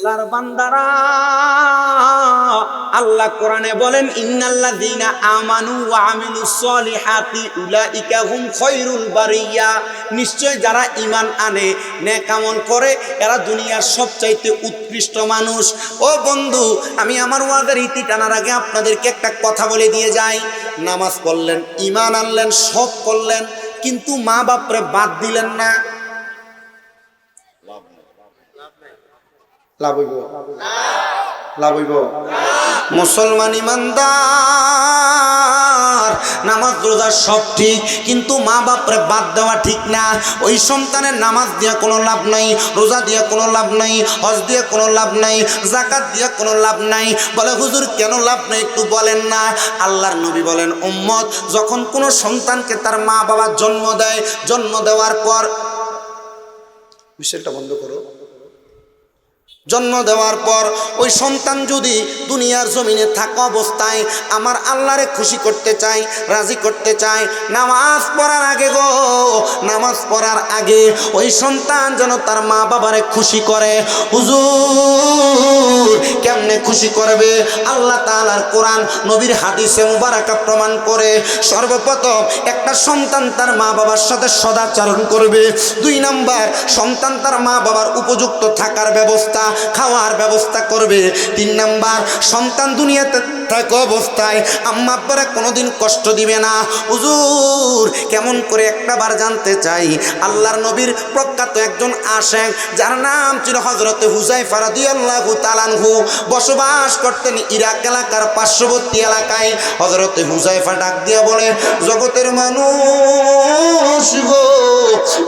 আল্লাহর বান্দারা, আল্লাহ কোরআনে বলেন ইন্নাল্লাযীনা আমানু ওয়া আমিলুস সলিহাতি উলাইকা হুম খায়রুল বারিয়া, নিশ্চয় যারা ঈমান আনে, নেক আমল করে, এরা দুনিয়ার সবচাইতে উৎকৃষ্ট মানুষ। ও বন্ধু, আমি আমার ওয়াজের ইতি টানার আগে আপনাদেরকে একটা কথা বলে দিয়ে যাই। নামাজ পড়লেন, ঈমান আনলেন, সব করলেন, কিন্তু মা বাপরে বাদ দিলেন না, লাভ হইব? লাভ হইব? মুসলমান ইমানদার, নামাজ রোজা সব ঠিক, কিন্তু মা বাপরে বাদ দেওয়া ঠিক না। ওই সন্তানের নামাজ দিয়ে কোনো লাভ নাই, রোজা দিয়ে কোনো লাভ নাই, হজ দিয়ে কোনো লাভ নাই, যাকাত দিয়ে কোনো লাভ নাই। বলে হুজুর কেন লাভ নাই একটু বলেন না। আল্লাহর নবী বলেন উম্মত যখন কোনো সন্তানকে তার মা বাবা জন্ম দেয়, জন্ম দেওয়ার পর, বিষয়টা বন্ধ করো, জন্ম দেওয়ার পর ওই সন্তান যদি দুনিয়ার জমিনে থাকা অবস্থায় আমার আল্লাহরে খুশি করতে চায়, রাজি করতে চায়, নামাজ পড়ার আগে গো, নামাজ পড়ার আগে ওই সন্তান যেন তার মা বাবারে খুশি করে। হুজুর কেমনে খুশি করবে? আল্লাহ তাআলার কোরআন, নবীর হাদিসে মুবারাকা প্রমাণ করে। সর্বপ্রথম একটা সন্তান তার মা বাবার সাথে সদাচরণ করবে। 2 নাম্বার, সন্তান তার মা বাবার উপযুক্ত থাকার ব্যবস্থা, খাওয়ার ব্যবস্থা করবে। 3 নাম্বার, সন্তান দুনিয়াতে থাকা অবস্থায় আম্মা আব্বারে কোনোদিন কষ্ট দিবে না। হুজুর কেমন করে একটাবার জানতে চাই। আল্লাহর নবীর প্রখ্যাত একজন আশেক, যার নাম ছিল হযরত হুযায়ফা রাদিয়াল্লাহু তাআলা আনহু, বসবাস করতেন ইরাক এলাকার পার্শ্ববর্তী এলাকায়। হযরত হুযায়ফা ডাক দিয়া বলে, জগতের মানুষ গো,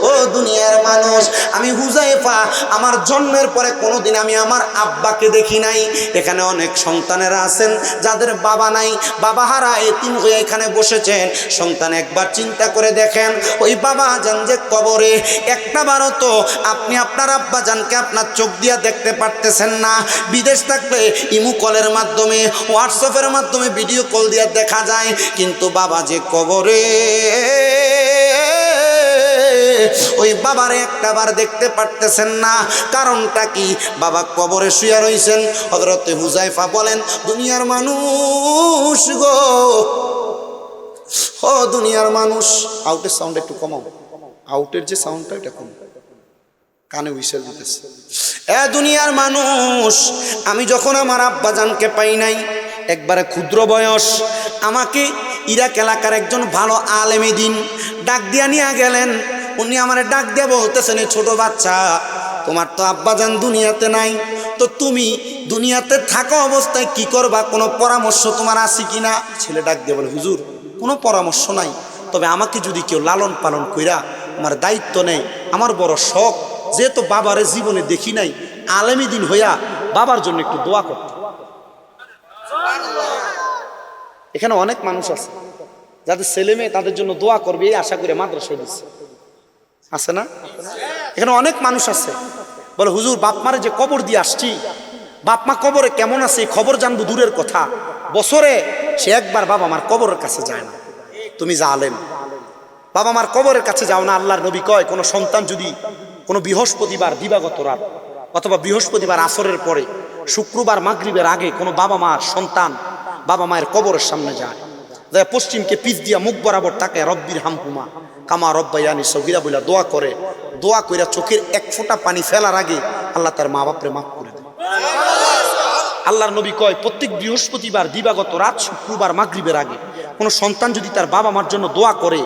ও দুনিয়ার মানুষ, আমি হুযায়ফা আমার জন্মের পরে কোনোদিন আমি আমার আব্বাকে দেখি নাই। এখানে অনেক সন্তানেরা আছেন যাদের বাবা নাই, বাবা হারা এতিম হয়ে এখানে বসেছেন। সন্তান একবার চিন্তা করে দেখেন, ওই বাবা জান যে কবরে, একটাবারও তো আপনি আপনার আব্বা জানকে আপনার চোখ দিয়া দেখতে পারতেছেন না। বিদেশ থাকলে ইমু কলের মাধ্যমে, হোয়াটসঅ্যাপের মাধ্যমে ভিডিও কল দিয়া দেখা যায়, কিন্তু বাবা যে কবরে, ওই বাবারে একটাবার দেখতে পারতেছেন না। কারণটা কি? বাবা কবরে শুয়ে রইছেন। হযরত হুযায়ফা বলেন, দুনিয়ার মানুষ গো, ও দুনিয়ার মানুষ, আউটের সাউন্ড একটু কমাও, আউটের যে সাউন্ডটা এটা কম, কানে হুইসেল দিতেছে। এ দুনিয়ার মানুষ, আমি যখন আমার আব্বাজানকে পাই নাই, একবারে ক্ষুদ্র বয়স, আমাকে ইরাক এলাকার একজন ভালো আলেমে দিন ডাক দিয়া নিয়ে গেলেন। উনি আমারে ডাক দিয়ে বলতেছেন, ছোট বাচ্চা, তোমার তো আব্বাজান দুনিয়াতে নাই, তো তুমি দুনিয়াতে থাকা অবস্থায় কি করবা? কোনো পরামর্শ তোমার আছে কিনা? ছেলে ডাক দিয়ে বলে, হুজুর কোনো পরামর্শ নাই, তবে আমাকে যদি কেউ লালন পালন কইরা আমার দায়িত্ব নেয়, আমার বড় শখ, যেহেতু বাবারে জীবনে দেখি নাই, আলেমী দিন হইয়া বাবার জন্য একটু দোয়া করতে। এখানে অনেক মানুষ আছে যাদের ছেলে মেয়ে তাদের জন্য দোয়া করবে এই আশা করে মাদ্রাসায় দিচ্ছে, আছে না? এখানে অনেক মানুষ আছে বলে, হুজুর বাপমারে যে কবর দিয়ে আসছি, বাপমা কবরে কেমন আছে এই খবর জানবো দূরের কথা, বছরে সে একবার বাবা মার কবরের কাছে যায় না। তুমি জালেম, বাবা মার কবরের কাছে যাও না। আল্লাহর নবী কয়, কোনো সন্তান যদি কোনো বৃহস্পতিবার দিবাগত রাত অথবা বৃহস্পতিবার আসরের পরে, শুক্রবার মাগরিবের আগে কোনো বাবা মার সন্তান বাবা মায়ের কবরের সামনে যায়, পশ্চিমকে পিছ দিয়া মুখ বরাবর তাকে রব্বির হামহুমা কামা রব্বায়ানি সগীরা বইলা দোয়া করে, দোয়া কইরা চোখের এক ফোঁটা পানি ফেলার আগে আল্লাহ তার মা বাপরে মাফ করে দেয়। আল্লাহর নবী কয়, প্রত্যেক বৃহস্পতিবার দিবাগত রাত, শুক্রবার মাগরিবের আগে কোনো সন্তান যদি তার বাবা মার জন্য দোয়া করে,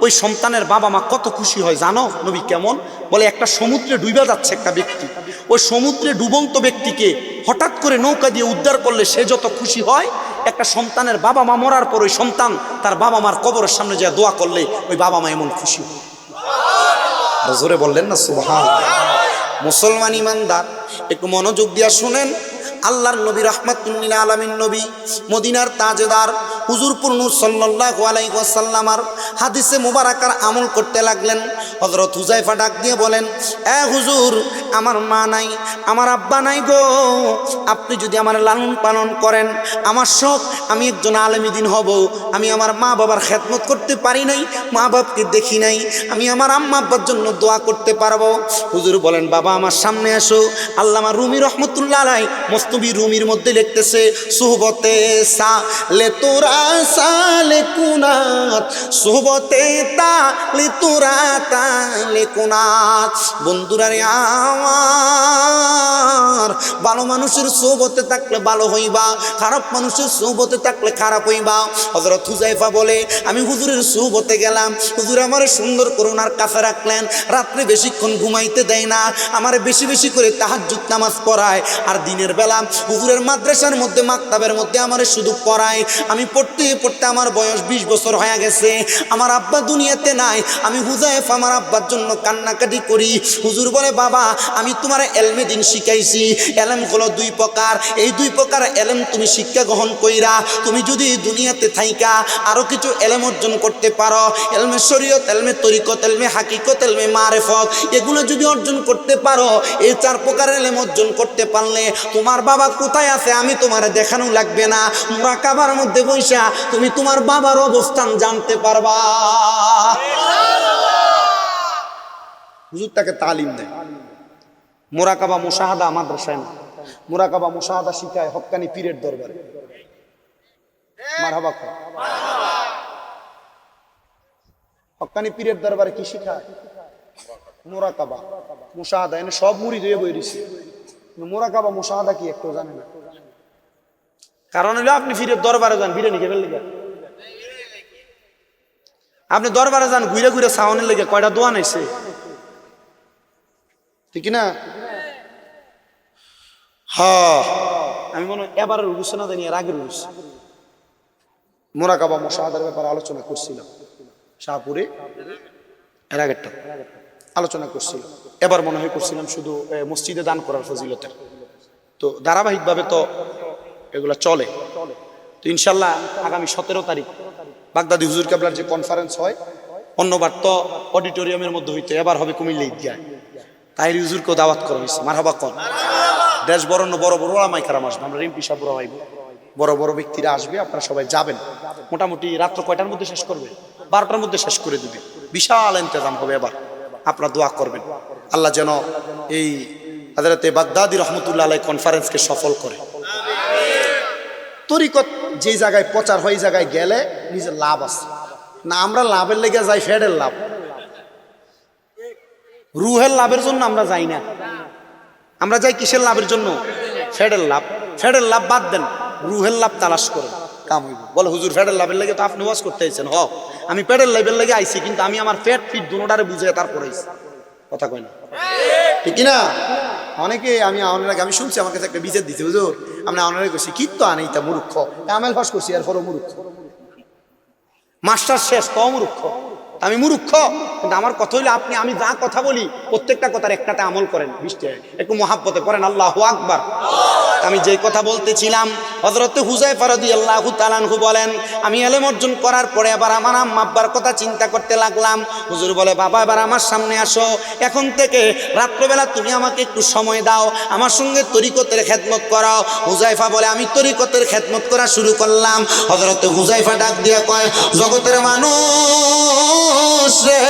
ওই সন্তানের বাবা মা কত খুশি হয় জানো? নবী কেমন বলে, একটা সমুদ্রে ডুবে যাচ্ছে একটা ব্যক্তি, ওই সমুদ্রে ডুবন্ত ব্যক্তিকে হঠাৎ করে নৌকা দিয়ে উদ্ধার করলে সে যত খুশি হয়, একটা সন্তানের বাবা মা মরার পর ওই সন্তান তার বাবা মার কবরের সামনে যায় দোয়া করলে ওই বাবা মা এমন খুশি হয়। জোরে বললেন না সুবহানাল্লাহ। মুসলমান ইমানদার একটু মনোযোগ দিয়া শুনেন, আল্লাহর নবী রাহমাতুল লিল আলামিন নবী মদিনার তাজদার হুজুর নূর সাল্লাল্লাহু আলাইহি ওয়াসাল্লামার হাদিসে মুবারাকার আমল করতে লাগলেন। হযরত হুযায়ফা ডাক দিয়ে বলেন, এ হুজুর, আমার মা নাই, আমার আব্বা নাই গো, আপনি যদি আমার লালন পালন করেন, আমার শখ আমি একজন আলেম দ্বীন হব। আমি আমার মা বাবার খেদমত করতে পারি নাই, মা বাপকে দেখি নাই, আমি আমার আম্মা আব্বার জন্য দোয়া করতে পারবো। হুজুর বলেন, বাবা আমার সামনে আসো। আল্লামা রুমি রহমতুল্লাহ আলাই মস্তবি রুমির মধ্যে লিখতেছে, সুহবতে সালে তোরা সালে কুনাত, সুহবতে তালে তোরা তালে কুনাত। বন্ধুরা রে আমার, ভালো মানুষের সোহবতে থাকলে ভালো হইবা, খারাপ মানুষের সোহবতে থাকলে খারাপ হইবা। হযরত হুযায়ফা বলে, আমি হুজুরের সোহবতে গেলাম, হুজুর আমারে সুন্দর করে ওনার কাছে রাখলেন, রাত্রে বেশিক্ষণ ঘুমাইতে দেয় না, আমারে বেশি বেশি করে তাহাজ্জুদ নামাজ পড়ায়, আর দিনের বেলা হুজুরের মাদ্রাসার মধ্যে মাকতাবের মধ্যে আমারে শুধু পড়ায়। আমি পড়তে পড়তে আমার বয়স 20 বছর হয়ে গেছে, আমার আব্বা দুনিয়াতে নাই, আমি হুযায়ফা আমার আব্বার জন্য কান্নাকাটি করি। হুজুর বলে, বাবা আমি তোমার এলমে দিন শিখাইছি, এলম হলো 2 প্রকার, এই 2 প্রকার এলম তুমি শিক্ষা গ্রহণ কইরা তুমি যদি দুনিয়াতে থাইকা আরো কিছু এলম অর্জন করতে পারো, এলমে শরীয়ত, এলমে তরিকত, এলমে হাকিকত, এলমে মারিফত, এগুলো যদি অর্জন করতে পারো, এই 4 প্রকার এলম অর্জন করতে পারলে তোমার বাবা কোথায় আছে আমি তোমার দেখানো লাগবে না, মুরাকাবার মধ্যে বইসা তুমি তোমার বাবার অবস্থান জানতে পারবা। হুজুর তাকে তালিম দেয়। মুরাকাবা মুশাহাদা মাদ্রাসায় না, মুরাকাবা মুশাহাদা শিখায় হক্কানি পীরের দরবারে। মারহাবা কর। হক্কানি পীরের দরবারে কি শিখায়? মুরাকাবা মুশাহাদা। এনে সব মুরিদ হয়ে বই দিছে, মুরাকাবা মুশাহাদা কি একটু জানে না। কারণ হলো আপনি পীরের দরবারে যান বিরিয়ানি খেবেন লেগে, আপনি দরবারে যান ঘুরে ঘুরে সাউনের লেগে, কয়টা দোয়া নাইছে, ঠিক না? হ্যাঁ, আমি মনে হয় এবার রুস না জানি, এর আগের রুস মুরাকাবা মুশাহাদার ব্যাপারে আলোচনা করছিলাম শাহপুরে, এর আগেরটা আলোচনা করছিলাম, এবার মনে হয় করছিলাম শুধু মসজিদে দান করার ফজিলতের। তো ধারাবাহিকভাবে তো এগুলা চলে। তো ইনশাল্লাহ আগামী 17 তারিখ বাগদাদি হুজুর কেবলার যে কনফারেন্স হয়, অন্যবার তো অডিটোরিয়ামের মধ্যে হইতো, এবার হবে কুমিল্লা ঈদগায়। তাহির হুজুরকেও দাওয়াত করা হয়েছে, মারহাবা কর। দেশ বরণ্য বড় বড় ওলামায়ে কেরাম আসবে, আমরা এমপি সাহেবরা আইব, বড় বড় ব্যক্তিরা আসবে, আপনারা সবাই যাবেন। মোটামুটি রাত্র কয়টার মধ্যে শেষ করবে? 12টার মধ্যে শেষ করে দিবে। বিশাল ইন্তজাম হবে এবার, আপনারা দোয়া করবেন আল্লাহ যেন এই হযরতে বাগদাদি রহমতুল্লাহ আলাইহি কনফারেন্সকে সফল করে। তরিকত যে জায়গায় প্রচার হয়, এই জায়গায় গেলে নিজের লাভ আছে না, আমরা লাভের লেগে যাই, ফেডের লাভ, রুহের লাভের জন্য আমরা যাই না, আমরা যাই কিসের লাভের জন্য? ফেডের লাভ। ফেডের লাভ বাদ দেন, রুহের লাভ তালাশ করেন, কাম হইব। বলে হুজুর ফেডের লাভের লেগে তো আপনি ওয়াজ করতে আইছেন। হ, আমি পেটের লাভের লেগে আইছি, কিন্তু আমি আমার পেট ফিট দুটোটারে বুঝে তারপরে আইছি, কথা কয় না, ঠিক না? অনেকে আমি শুনছি আমার কাছে একটা বিচার দিচ্ছে, হুজুর আমরা অনেকে করছি কি তো আনি, তা মূর্খ, আমেল ফাঁস করছি এরপরও মূর্খ, মাস্টার শেষ তো মূর্খ, আমি মূর্খ। কিন্তু আমার কথা হইলে আমি যা কথা বলি প্রত্যেকটা কথার একটাতে আমল করেন, বৃষ্টি একটু মহাব্বতে পড়েন আল্লাহু আকবার। আমি যে কথা বলতেছিলাম, হযরত হুযায়ফা রাদিয়াল্লাহু তাআলা আনহু বলেন, আমি ইলম অর্জন করার পরে আবার আমার আম্মা আব্বার কথা চিন্তা করতে লাগলাম। হুজুর বলে, বাবা এবার আমার সামনে আসো, এখন থেকে রাত্রবেলা তুমি আমাকে একটু সময় দাও, আমার সঙ্গে তরিকতের খেদমত করাও। হুযায়ফা বলে, আমি তরিকতের খেদমত করা শুরু করলাম। হযরত হুযায়ফা ডাক দিয়ে কয়, জগতের মানুষ রে,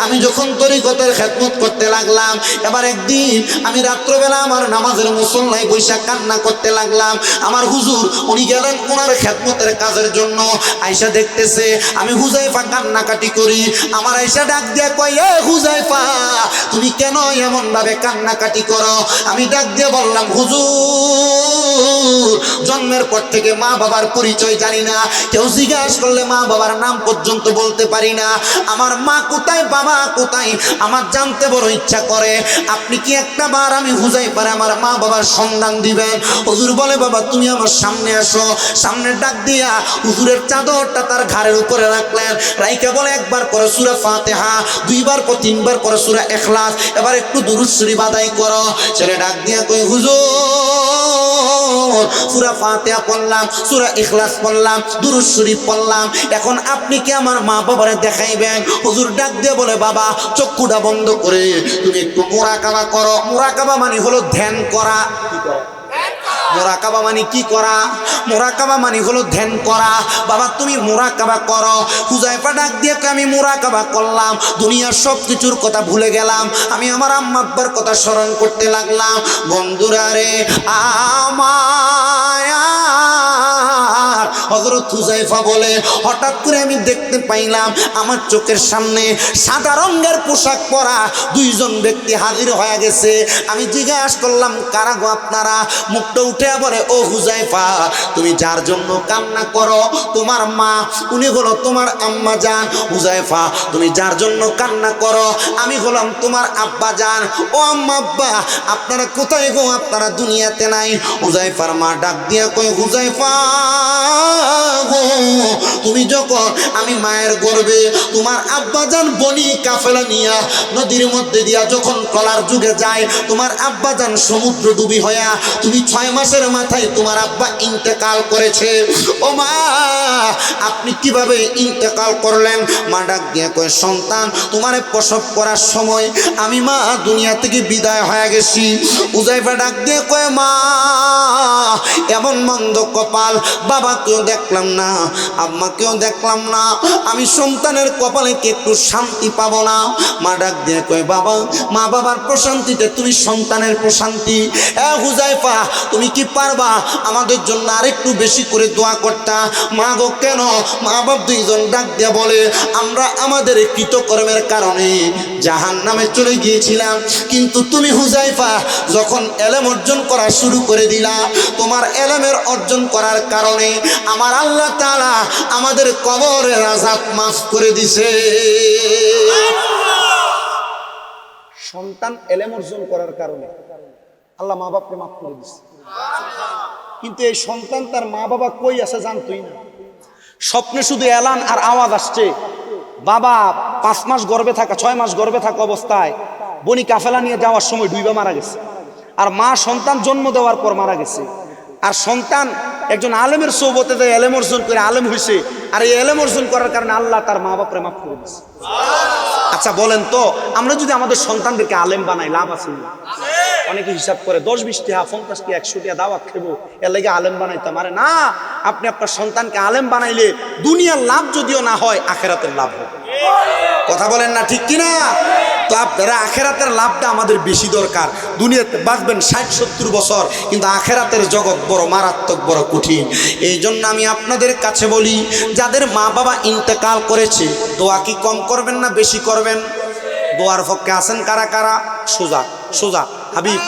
আমি যখন তরিকতের খেদমত করতে লাগলাম, এবার একদিন আমি রাত্রবেলা আমার নামাজের মুসল্লায় বৈশাখ কান্না করতে লাগলাম। আমার হুজুর উনি গেলেন ওনার খেদমতের কাজের জন্য, আয়েশা দেখতেছে আমি হুযায়ফা কান্নাকাটি করি। আমার আয়েশা ডাক দিয়ে কয়, এ হুযায়ফা তুমি কেন এমন ভাবে কান্নাকাটি করো? আমি ডাক দিয়ে বললাম, হুজুর জন্মের পর থেকে মা বাবার পরিচয় জানি না, কেউ জিজ্ঞাসা করলে মা বাবার নাম পর্যন্ত বলতে পারি না, আমার মা কোথায় বাবা কোথায় আমার জানতে বড় ইচ্ছা করে। আপনি কি একটা বার আমি হুযায়ফার আমার মা বাবার সন্ধান দিবেন? হুজুর বলে, বাবা তুমি আমার সামনে আসো। সামনে ডাক দিয়া হুজুরের চাদরটা তার ঘাড়ের উপরে রাখলেন, রাইকা বলে, একবার করে সূরা ফাতিহা, 2 বার করে 3 বার করে সূরা ইখলাস, এবার একটু দুরূদ শরীফ আদায় করো। ছেলে ডাক দিয়া কই, হুজুর সূরা ফাতিহা পড়লাম, সূরা ইখলাস পড়লাম, দুরূদ শরীফ পড়লাম, এখন আপনি কি আমার মা বাবারে দেখাইবেন? হুজুর ডাক দিয়ে বলে, বাবা চক্ষুটা বন্ধ করে তুমি একটু মুরাকাবা করো। মুরাকাবা মানে হলো ধ্যান করা। কি করা? মুরাকাবা মানে কি করা? মুরাকাবা মানে হলো ধ্যান করা। বাবা তুমি মুরাকাবা করো। হুযায়ফা ডাক দিয়ে আমি মুরাকাবা করলাম, দুনিয়ার সব কিছুর কথা ভুলে গেলাম, আমি আমার আম্মা আব্বার কথা স্মরণ করতে লাগলাম। বন্ধুরা রে আমার হযরত হুযায়ফা বলে, হঠাৎ করে আমি দেখতে পাইলাম আমার চোখের সামনে সাদা রঙের পোশাক পরা দুইজন ব্যক্তি হাজির হয়ে গেছে। আমি জিজ্ঞাসা করলাম, কারা গো আপনারা? মুখটা উঠে বলে, ও হুযায়ফা, তুমি যার জন্য কান্না করো তোমার মা, উনি হলো তোমার আম্মা জান। হুযায়ফা, তুমি যার জন্য কান্না করো আমি হলাম তোমার আব্বা জান। ও আম্মা আব্বা আপনারা কোথায় গো? আপনারা দুনিয়াতে নাই। হুযায়ফার মা ডাক দিয়া কই, হুযায়ফা তুমি যখন আমি মায়ের গর্ভে তোমার আব্বাজান বনি কাফেলা নিয়া নদীর মধ্যে দিয়া যখন কলার যুগে যায়, তোমার আব্বাজান সমুদ্র ডুবি হইয়া তুমি 6 মাসের মাথায় তোমার আব্বা ইন্তেকাল করেছে। ও মা আপনি কিভাবে ইন্তেকাল করলেন? মা ডাক দিয়ে কয়, সন্তান তোমারে প্রসব করার সময় আমি মা দুনিয়া থেকে বিদায় হয়ে গেছি। হুযায়ফা ডাক দিয়ে কয়, মা এমন মন্দ কপাল, বাবাকেও দেখলাম না আম্মাকেও দেখলাম না, আমি সন্তানের কপালে কি একটু শান্তি পাবো না? মা ডাক দিয়ে কয়, বাবা মা বাবার প্রশান্তিতে তুমি সন্তানের প্রশান্তি। হুযায়ফা তুমি কি পারবা আমাদের জন্য আরেকটু বেশি করে দোয়া করতা? মা গো কেন? মা বাপ দুইজন ডাক দিয়ে বলে, আমরা আমাদের কৃতকর্মের কারণে জাহান্নামে চলে গিয়েছিলাম, কিন্তু তুমি হুযায়ফা যখন এলেম অর্জন করা শুরু করে দিলা, তোমার এলেমের অর্জন করার কারণে আমার আল্লাহ তাআলা আমাদের কবরের আযাব মাফ করে দিছে। সন্তান এলেম অর্জন করার কারণে আল্লাহ মা বাপকে মাফ করে দিছে। কিন্তু এই সন্তান তার মা বাবা কই আছে জানতই না। স্বপ্নে শুধু এলান আর আওয়াজ আসছে, বাবা 5 মাস গর্ভে থাকা 6 মাস গর্ভে থাকা অবস্থায় বনি কাফেলা নিয়ে যাওয়ার সময় ডুইবা মারা গেছে, আর মা সন্তান জন্ম দেওয়ার পর মারা গেছে। আর সন্তান একজন আলেমের সোহবতে যে এলেম অর্জন করে আলেম হয়েছে, আর এই এলেম অর্জন করার কারণে আল্লাহ তার মা বাপরে মাফ করে দিয়েছে। আচ্ছা বলেন তো, আমরা যদি আমাদের সন্তানদেরকে আলেম বানাই লাভ আছে না? অনেকে হিসাব করে 10-20 টাকা 50 টাকা 100 টাকা দাওয়াত খেবো এর লাগে আলেম বানাইতাম। আরে না, আপনি আপনার সন্তানকে আলেম বানাইলে দুনিয়ার লাভ যদিও না হয় আখেরাতের লাভ হবে। কথা বলেন না ঠিক কিনা? তো আপনারা আখেরাতের লাভটা আমাদের বেশি দরকার। দুনিয়াতে বাঁচবেন 60-70 বছর, কিন্তু আখেরাতের জগৎ বড় মারাত্মক, বড় কঠিন। এই জন্য আমি আপনাদের কাছে বলি, যাদের মা বাবা ইন্তেকাল করেছে দোয়া কি কম করবেন না বেশি করবেন? দোয়ার পক্ষে আছেন কারা কারা? সোজা সোজা হাবিব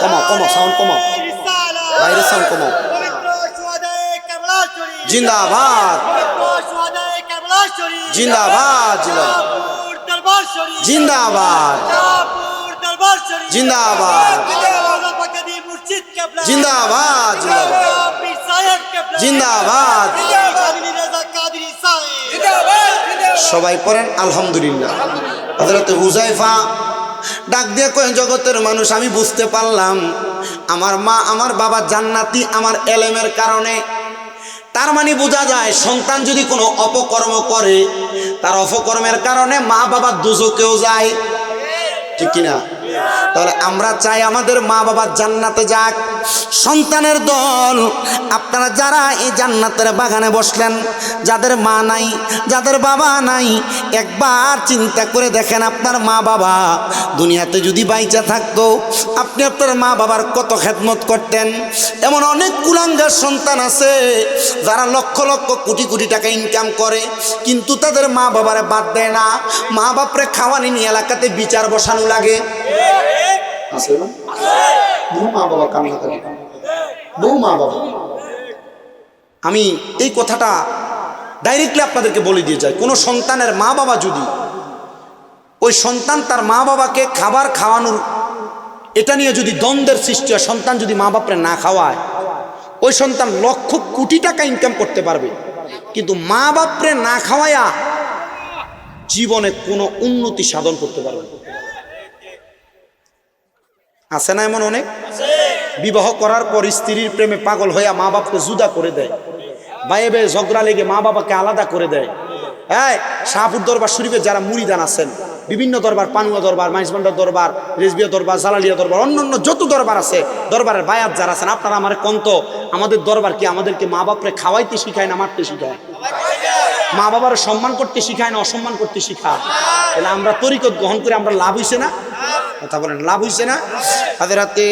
কমাও কমাও সাউন্ড কমাও, বাইরে সাউন্ড কমাও। জিন্দাবাদ জিন্দাবাদ জিন্দাবাদ জিন্দাবাদ জিন্দাবাদ জিন্দাবাদ। সবাই পড়েন আলহামদুলিল্লাহ। হযরত হুযায়ফা ডাক দিয়ে কয়, জগতের মানুষ আমি বুঝতে পারলাম আমার মা আমার বাবা জান্নাতি আমার এলেমের কারণে। তার মানে বোঝা যায় সন্তান যদি কোনো অপকর্ম করে তার অপকর্মের কারণে মা বাবা দোজখেও যায়, ঠিক কিনা? তাহলে আমরা চাই আমাদের মা বাবা জান্নাতে যাক। সন্তানের দল আপনারা যারা এই জান্নাতের বাগানে বসলেন, যাদের মা নাই যাদের বাবা নাই, একবার চিন্তা করে দেখেন আপনার মা বাবা দুনিয়াতে যদি বাইচা থাকতো আপনি আপনার মা বাবার কত খেদমত করতেন। এমন অনেক কুলাঙ্গার সন্তান আছে যারা লক্ষ লক্ষ কোটি কোটি টাকা ইনকাম করে, কিন্তু তাদের মা বাবারে বাদ দেয় না। মা বাপরে খাওয়ানি নিয়ে এলাকাতে বিচার বসানো লাগে। আছে না? বহু মা বাবা কান্না করে, বহু মা বাবা। আমি এই কথাটা ডাইরেক্টলি আপনাদেরকে বলে দিয়ে যাই, কোনো সন্তানের মা বাবা যদি ওই সন্তান তার মা বাবাকে খাবার খাওয়ানোর এটা নিয়ে যদি দ্বন্দ্বের সৃষ্টি হয়, সন্তান যদি মা বাপরে না খাওয়ায়, ওই সন্তান লক্ষ কোটি টাকা ইনকাম করতে পারবে, কিন্তু মা বাপরে না খাওয়ায়া জীবনে কোনো উন্নতি সাধন করতে পারবে না। আছে না এমন অনেক? বিবাহ করার পর স্ত্রীর প্রেমে পাগল হইয়া মা বাপকে জুদা করে দেয়, ভাইয়ে ভাইয়ে ঝগড়া লেগে মা বাবাকে আলাদা করে দেয়। হ্যাঁ, শাহপুর দরবার শরীফে যারা মুরিদান আছেন, বিভিন্ন দরবার, পানুয়া দরবার, মাইজবান্ডার দরবার, রেজবিয়া দরবার, জালালিয়া দরবার, অন্যান্য যত দরবার আছে, দরবারের বায়াত যারা আছেন, আপনারা আমার কন্ত আমাদের দরবার কি আমাদেরকে মা বাপরে খাওয়াইতে শিখায় না মারতে শিখায়? মা বাবার সম্মান করতে শিখায় না অসম্মান করতে শিখায়? তাহলে আমরা তরিকত গ্রহণ করে আমরা লাভ হইছে না? কথা বলেন, লাভ হইছে না? হযরতে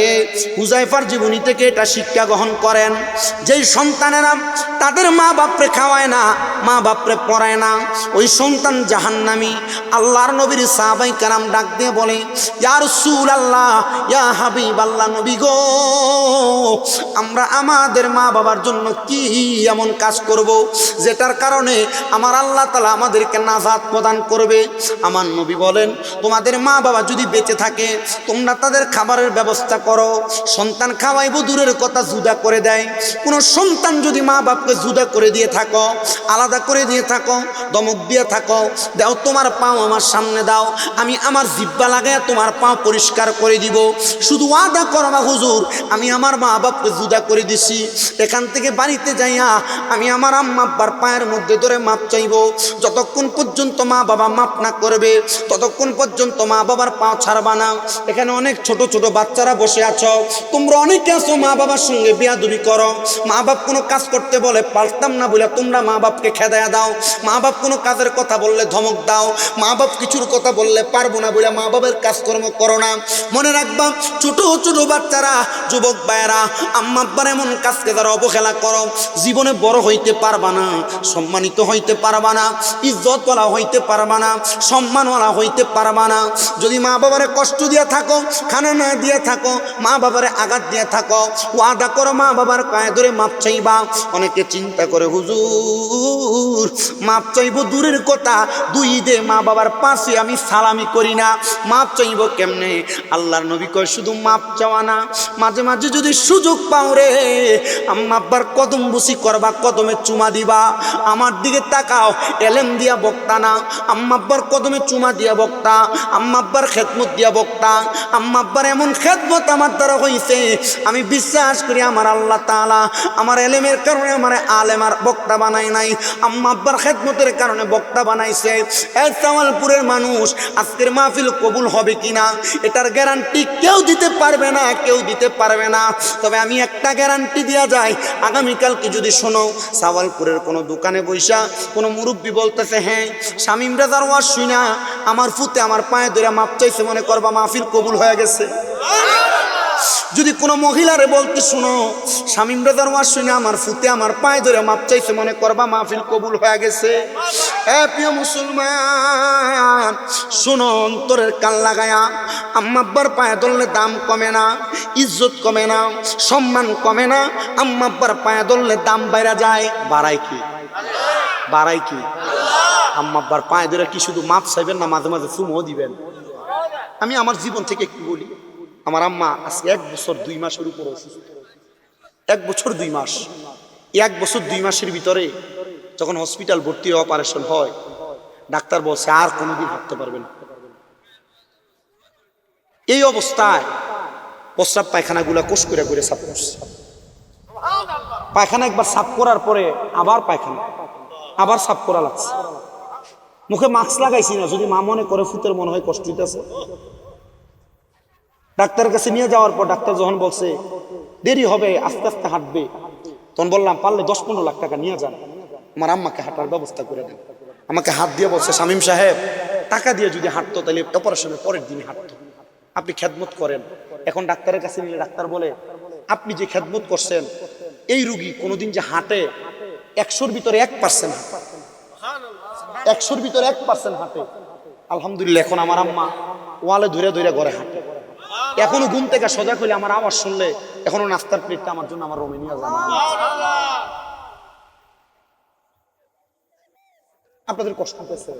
হুযায়ফার জীবনী থেকে এটা শিক্ষা গ্রহণ করেন, যেই সন্তানেরা তাদের মা বাপরে খাওয়ায় না, মা বাপরে পড়ায় না, ওই সন্তান জাহান্নামী। আল্লাহর নবীর সাহাবায়ে কেরাম ডাক দিয়ে বলে, ইয়া রাসূলুল্লাহ, ইয়া হাবিবাল্লাহ, নবী গো, আমরা আমাদের মা বাবার জন্য কি এমন কাজ করব যেটার কারণে আমার আল্লাহ তাআলা আমাদেরকে নাজাত প্রদান করবে? আমার নবী বলেন, তোমাদের মা বাবা যদি বেঁচে থাকে তোমরা তাদের খাবারের ব্যবস্থা করো। সন্তান খাওয়াইবো দূরের কথা, জুদা করে দেয়। কোনো সন্তান যদি মা বাপকে জুদা করে দিয়ে থাকো, আলাদা করে দিয়ে থাকো, দমক দিয়ে থাকো, দাও তোমার পাও আমার সামনে দাও, আমি আমার জিব্বা লাগায় তোমার পাও পরিষ্কার করে দিব। শুধু ওয়াদা করবা, হুজুর আমি আমার মা বাপকে জুদা করে দিছি, এখান থেকে বাড়িতে যাইয়া আমি আমার আম্মা আব্বার পায়ের মধ্যে ধরে মাপ চাইব। যতক্ষণ পর্যন্ত মা বাবা মাপ না করবে ততক্ষণ পর্যন্ত মা বাবার পা ছাড়বা না। এখানে অনেক ছোট ছোট বাচ্চারা বসে আছো, তোমরা অনেকে আছো মা বাবার সঙ্গে বিয়াদবি করো। মা বাপ কোনো কাজ করতে বলে পারতাম না বলে তোমরা মা বাপকে খেদায়া দাও। মা বাপ কোনো কাজের কথা বললে ধমক দাও। মা বাপ কিছুর কথা বললে পারবো না বলে মা বাবার কাজকর্ম করো না। মনে রাখবা, ছোট ছোট বাচ্চারা, যুবক ভাইয়েরা, আম্মা আব্বার এমন কাজকে যারা অবহেলা করো, জীবনে বড় হইতে পারবা না, সম্মানিত হইতে পারবা না, ইজ্জতওয়ালা হইতে পারবা না, সম্মানওয়ালা হইতে পারবা না। যদি মা বাবারে কষ্ট দিয়ে থাকো, খানা না দিয়ে থাকো, মা বাবারে আঘাত দিয়ে থাকো, ওয়াদা করো মা বাবার পায়ে ধরে মাপ চাইবা। অনেকে চিন্তা করে, হুজুর মাপ চাইবো দূরের কথা, দুই ঈদে মা বাবার পাশে আমি সালামি করি না, মাপ চাইবো কেমনে? আল্লাহর নবী কয়, শুধু মাপ চাওয়া না, মাঝে মাঝে যদি সুযোগ পাও রে, আম্মা আব্বার কদম বুসি করবা, কদমে চুমা দিবা। আমার দিকে তাকাও, এলেম দিয়া বক্তা না, আম্মা আব্বার কদমে চুমা দিয়া বক্তা, আম্মা আব্বার খেদমত দিয়া বক্তা। আম্মা আব্বার এমন খেদমত আমার দ্বারা হইছে, আমি বিশ্বাস করি আমার আল্লাহ তাআলা আমার এলেমের কারণে আমার আলেম আর বক্তা বানাই নাই, আম্মা আব্বার খেদমতের কারণে বক্তা বানাইছে। এই জামালপুরের মানুষ, আজকের মাহফিল কবুল হবে কিনা এটার গ্যারান্টি কেউ দিতে পারবে না, কেউ দিতে পারবে না। তবে আমি একটা গ্যারান্টি দেওয়া যায়, আগামীকালকে যদি শোনো জামালপুরের কোনো দোকানে বইসা কোনো মুরব্বী বলতেছে, হ্যাঁ শামীম রাজার ওয়াজ শুনা আমার ফুতে আমার পায়ে ধরে মাপ চাইছে, মনে করবা মাহফিল কবুল হয়ে গেছে। যদি কোনো মহিলারে বলতে শুনো শামীম রাজার ওয়াজ শুনে আমার ফুতে আমার পায়ে ধরে মাপ চাইছে, মনে করবা মাহফিল কবুল হয়ে গেছে। প্রিয় মুসলমান, শুনো, অন্তরের কান লাগায়া, আম্মা আব্বার পায়ে ধরলে দাম কমে না, ইজ্জত কমে না, সম্মান কমে না। আম্মা আব্বার পায়ে ধরলে দাম বাইরা যায়, বাড়ায় কি? বাড়ায় কি? আম্মা আব্বার পায়ে ধরে কি শুধু মাপ চাইবেন না, মাঝে মাঝে চুমও দিবেন? আমি আমার জীবন থেকে একটু বলি, আমার আম্মা আজকে 1 বছর 2 মাসের উপর অসুস্থ। 1 বছর 2 মাস। 1 বছর 2 মাসের ভিতরে যখন হসপিটাল ভর্তি অপারেশন হয়, ডাক্তার বলছে আর কোনোদিন হাঁটতে পারবে না। এই অবস্থায় প্রস্রাব পায়খানাগুলা কোষ করে করে সাফ করছে। পায়খানা একবার সাফ করার পরে আবার পায়খানা, আবার সাফ করা লাগছে। মুখে মাস্ক লাগাইছি না, যদি মা মনে করে ফুতের মনে হয় কষ্ট দিতেছে। ডাক্তারের কাছে নিয়ে যাওয়ার পর ডাক্তার যখন বলছে দেরি হবে, আস্তে আস্তে হাঁটবে, তখন বললাম পারলে 10-15 লাখ টাকা নিয়ে যান, আমার আম্মাকে হাঁটার ব্যবস্থা করে দেন। আমাকে হাত দিয়ে বলছে, শামীম সাহেব টাকা দিয়ে যদি হাঁটতো তাহলে অপারেশনের পরের দিনই হাঁটতো, আপনি খেদমত করেন। এখন ডাক্তারের কাছে নিলে ডাক্তার বলে, আপনি যে খেদমত করছেন এই রুগী কোনোদিন যে হাঁটে 100-র ভিতরে 1% হাঁটে, 100-র ভিতরে 1% হাঁটে। আলহামদুলিল্লাহ এখন আমার আম্মা ওয়ালে ধরে ধরে ঘরে হাঁটে। এখনো ঘুম থেকে সজাগ হইলে আমার আওয়াজ শুনলে এখনো নাস্তার প্লেটটা আমার জন্য আমার রুমে নিয়ে যাবে। আপনাদের কষ্ট হতেছে?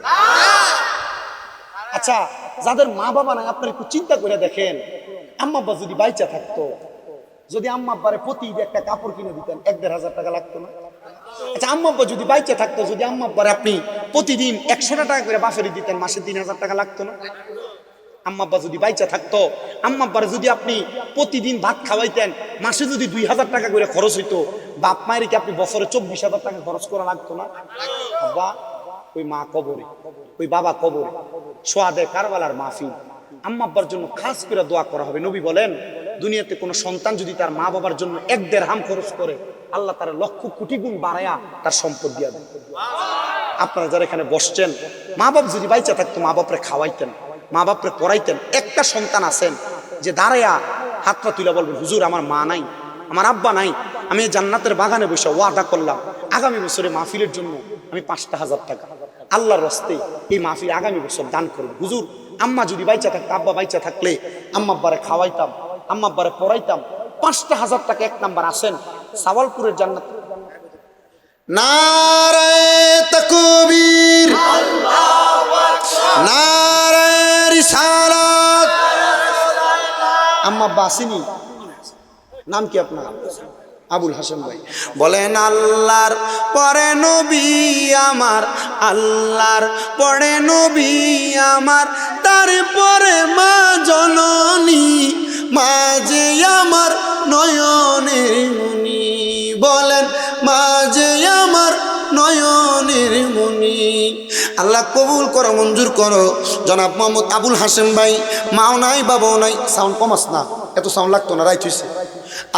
আচ্ছা, যাদের মা বাবা নাই আপনারা একটু চিন্তা করে দেখেন, আম্মা আব্বা যদি বাইচা থাকতো, যদি আম্মা আব্বারে প্রতি একটা কাপড় কিনে দিতেন 1-1.5 হাজার টাকা লাগতো না? আচ্ছা, আম্মা আব্বা যদি বাইচা থাকতো, যদি আম্মা আব্বারে আপনি প্রতিদিন 100 টাকা করে বাফেরি দিতেন, মাসে 3,000 টাকা লাগতো না? আম্মা আব্বা যদি বাইচা থাকতো, আম্মা আব্বার যদি আপনি প্রতিদিন ভাত খাওয়াইতেন, মাসে যদি 2000 টাকা করে খরচ হইতো, বাপ মায়ের কি আপনি বছরে 24,000 টাকা খরচ করা লাগতো না? আব্বা ওই মা কবরে, ওই বাবা কবরে, সোয়াদে কারবালার মাহফিল, আম্মা আব্বার জন্য খাস করে দোয়া করা হবে। নবী বলেন, দুনিয়াতে কোনো সন্তান যদি তার মা বাবার জন্য 1 দেড়হাম খরচ করে, আল্লাহ তার লক্ষ কোটি গুণ বাড়ায়া তার সম্পদ দিয়া দেন। আপনারা যারা এখানে বসছেন, মা বাপ যদি বাইচা থাকতো, মা বাপরে খাওয়াইতেন, মা বাপরে পড়াইতেন। একটা সন্তান আছেন যে দাঁড়ায়া হাতটা তুলে বলবেন, হুজুর আমার মা নাই, আমার আব্বা নাই, আমি জান্নাতের বাগানে বসে ওয়াদা করলাম আগামী বছরে মাহফিলের জন্য আমি 5,000 টাকা আল্লাহর রাস্তায় এই মাহফিল আগামী বছর দান করব। হুজুর আম্মা যদি বাইচা থাকতো, আব্বা বাইচা থাকলে আম্মা আব্বারে খাওয়াইতাম, আম্মা আব্বারে পড়াইতাম। 5,000 টাকা 1 নাম্বার আছেন সাওয়ালপুরের জান্নাত। নারায়ে তাকবীর, নারায়ে রিসালাত। আম্মা আব্বা আসেনি? নাম কি আপনার? আবুল হাসান ভাই। বলেন আল্লাহর পরে নবী আমার, আল্লাহর পরে নবী আমার, তারপরে মা জননী, মা যে আমার নয়নের মনি। বলেন মা যে আমার নয়নের মনি। আল্লাহ কবুল করো, মঞ্জুর করো। জনাব মোহাম্মদ আবুল হাসেম ভাই, মাও নাই বাবাও নাই, সাউন্ড কমাস না, এত সাউন্ড লাগতো না, রাইট হইছে।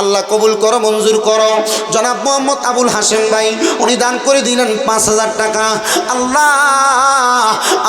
আল্লাহ কবুল করো, মঞ্জুর করো। জনাব মোহাম্মদ আবুল হাসেম ভাই উনি দান করে দিলেন 5,000 টাকা। আল্লাহ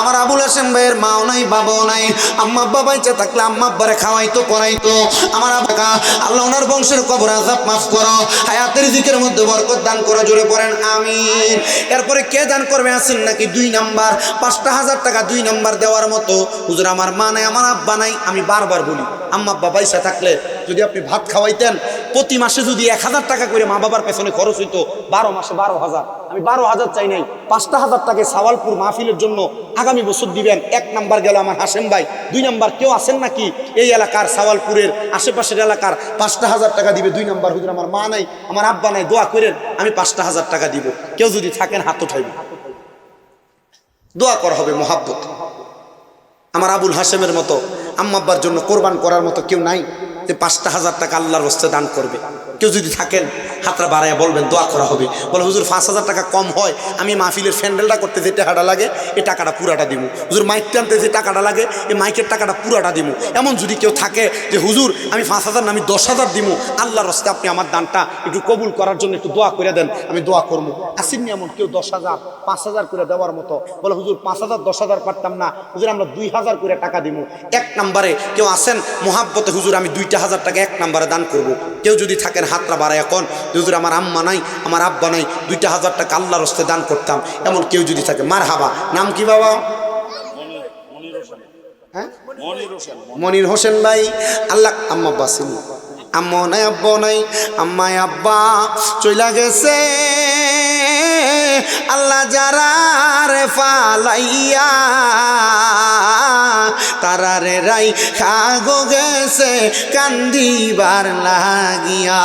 আমার আবুল হাসেম ভাইয়ের মাও নাই বাবাও নাই, আম্মা আব্বা বাইচা থাকলে আম্মা আব্বারে খাওয়াইতো পড়াইতো। আমার আব্বা আল্লাহ ওনার বংশের কবর আযাব মাফ করো, হায়াতের দিকের মধ্যে বরকত দান করো, জোরে পড়েন আমিন। এরপরে কে দান করবে আছেন নাকি? 2 নাম্বার 5,000 টাকা 2 নাম্বার দেওয়ার মতো। হুজুর আমার মা নাই, আমার আব্বা নাই। আমি বারবার বলি, আম্মা আব্বা বাইচা থাকলে যদি আপনি ভাত খাওয়াইতেন, প্রতি মাসে যদি 1,000 টাকা করে মা বাবার পেছনে খরচ হইতো, 12 মাসে 12,000। আমি 12,000 চাই নাই, 5,000 টাকায় সাওয়ালপুর মাহফিলের জন্য আগামী বছর দিবেন। 1 নাম্বার গেল আমার হাসেম ভাই। 2 নাম্বার কেউ আছেন নাকি এই এলাকার, সাওয়ালপুরের আশেপাশের এলাকার? 5,000 টাকা দিবে 2 নাম্বার। হুজুর আমার মা নাই, আমার আব্বা নাই, দোয়া করেন, আমি 5,000 টাকা দিব। কেউ যদি থাকেন হাত উঠাইবে, দোয়া করা হবে মহাব্বত। আমার আবুল হাসেমের মতো আম্মা আব্বার জন্য কোরবান করার মতো কেউ নাই যে 5,000 টাকা আল্লাহর রাস্তায় দান করবে? কেউ যদি থাকেন হাতটা বাড়াইয়া বলবেন, দোয়া করা হবে। বলে হুজুর 5,000 টাকা কম হয়, আমি মাহফিলের ফ্যান্ডেলটা করতে যে টাকাটা লাগে এই টাকাটা পুরাটা দিব। হুজুর মাইক টানতে যে টাকাটা লাগে এই মাইকের টাকাটা পুরাটা দিব। এমন যদি কেউ থাকে যে হুজুর আমি 5,000 না আমি 10,000 দিব, আল্লাহর রাস্তায় আপনি আমার দানটা একটু কবুল করার জন্য একটু দোয়া করে দেন, আমি দোয়া করবো। আসেননি এমন কেউ 10,000 5,000 করে দেওয়ার মতো? বলে হুজুর 5,000 10,000 পারতাম না, হুজুর আমরা 2,000 করে টাকা দিব। 1 নাম্বারে কেউ আসেন মোহাব্বতে, হুজুর আমি 2,000 টাকা 1 নাম্বারে দান করব। কেউ যদি থাকেন হাতটা বাড়ায় এখন, হুজুর আমার আম্মা নাই, আমার আব্বা নাই, 2,000 টাকা আল্লাহর রাস্তায় দান করতাম, এমন কেউ যদি থাকে মারহাবা। নাম কি বাবা? হ্যাঁ, মনির হোসেন ভাই। আল্লাহ আম্মা আব্বা আসেনি, আম্মা নাই আব্বা নাই, আম্মায় আব্বা চইলা গেছে। আল্লাহ যারা রে ফালাইয়া তারারে রাই খাগো গেছে কান্দিবার লাগিয়া।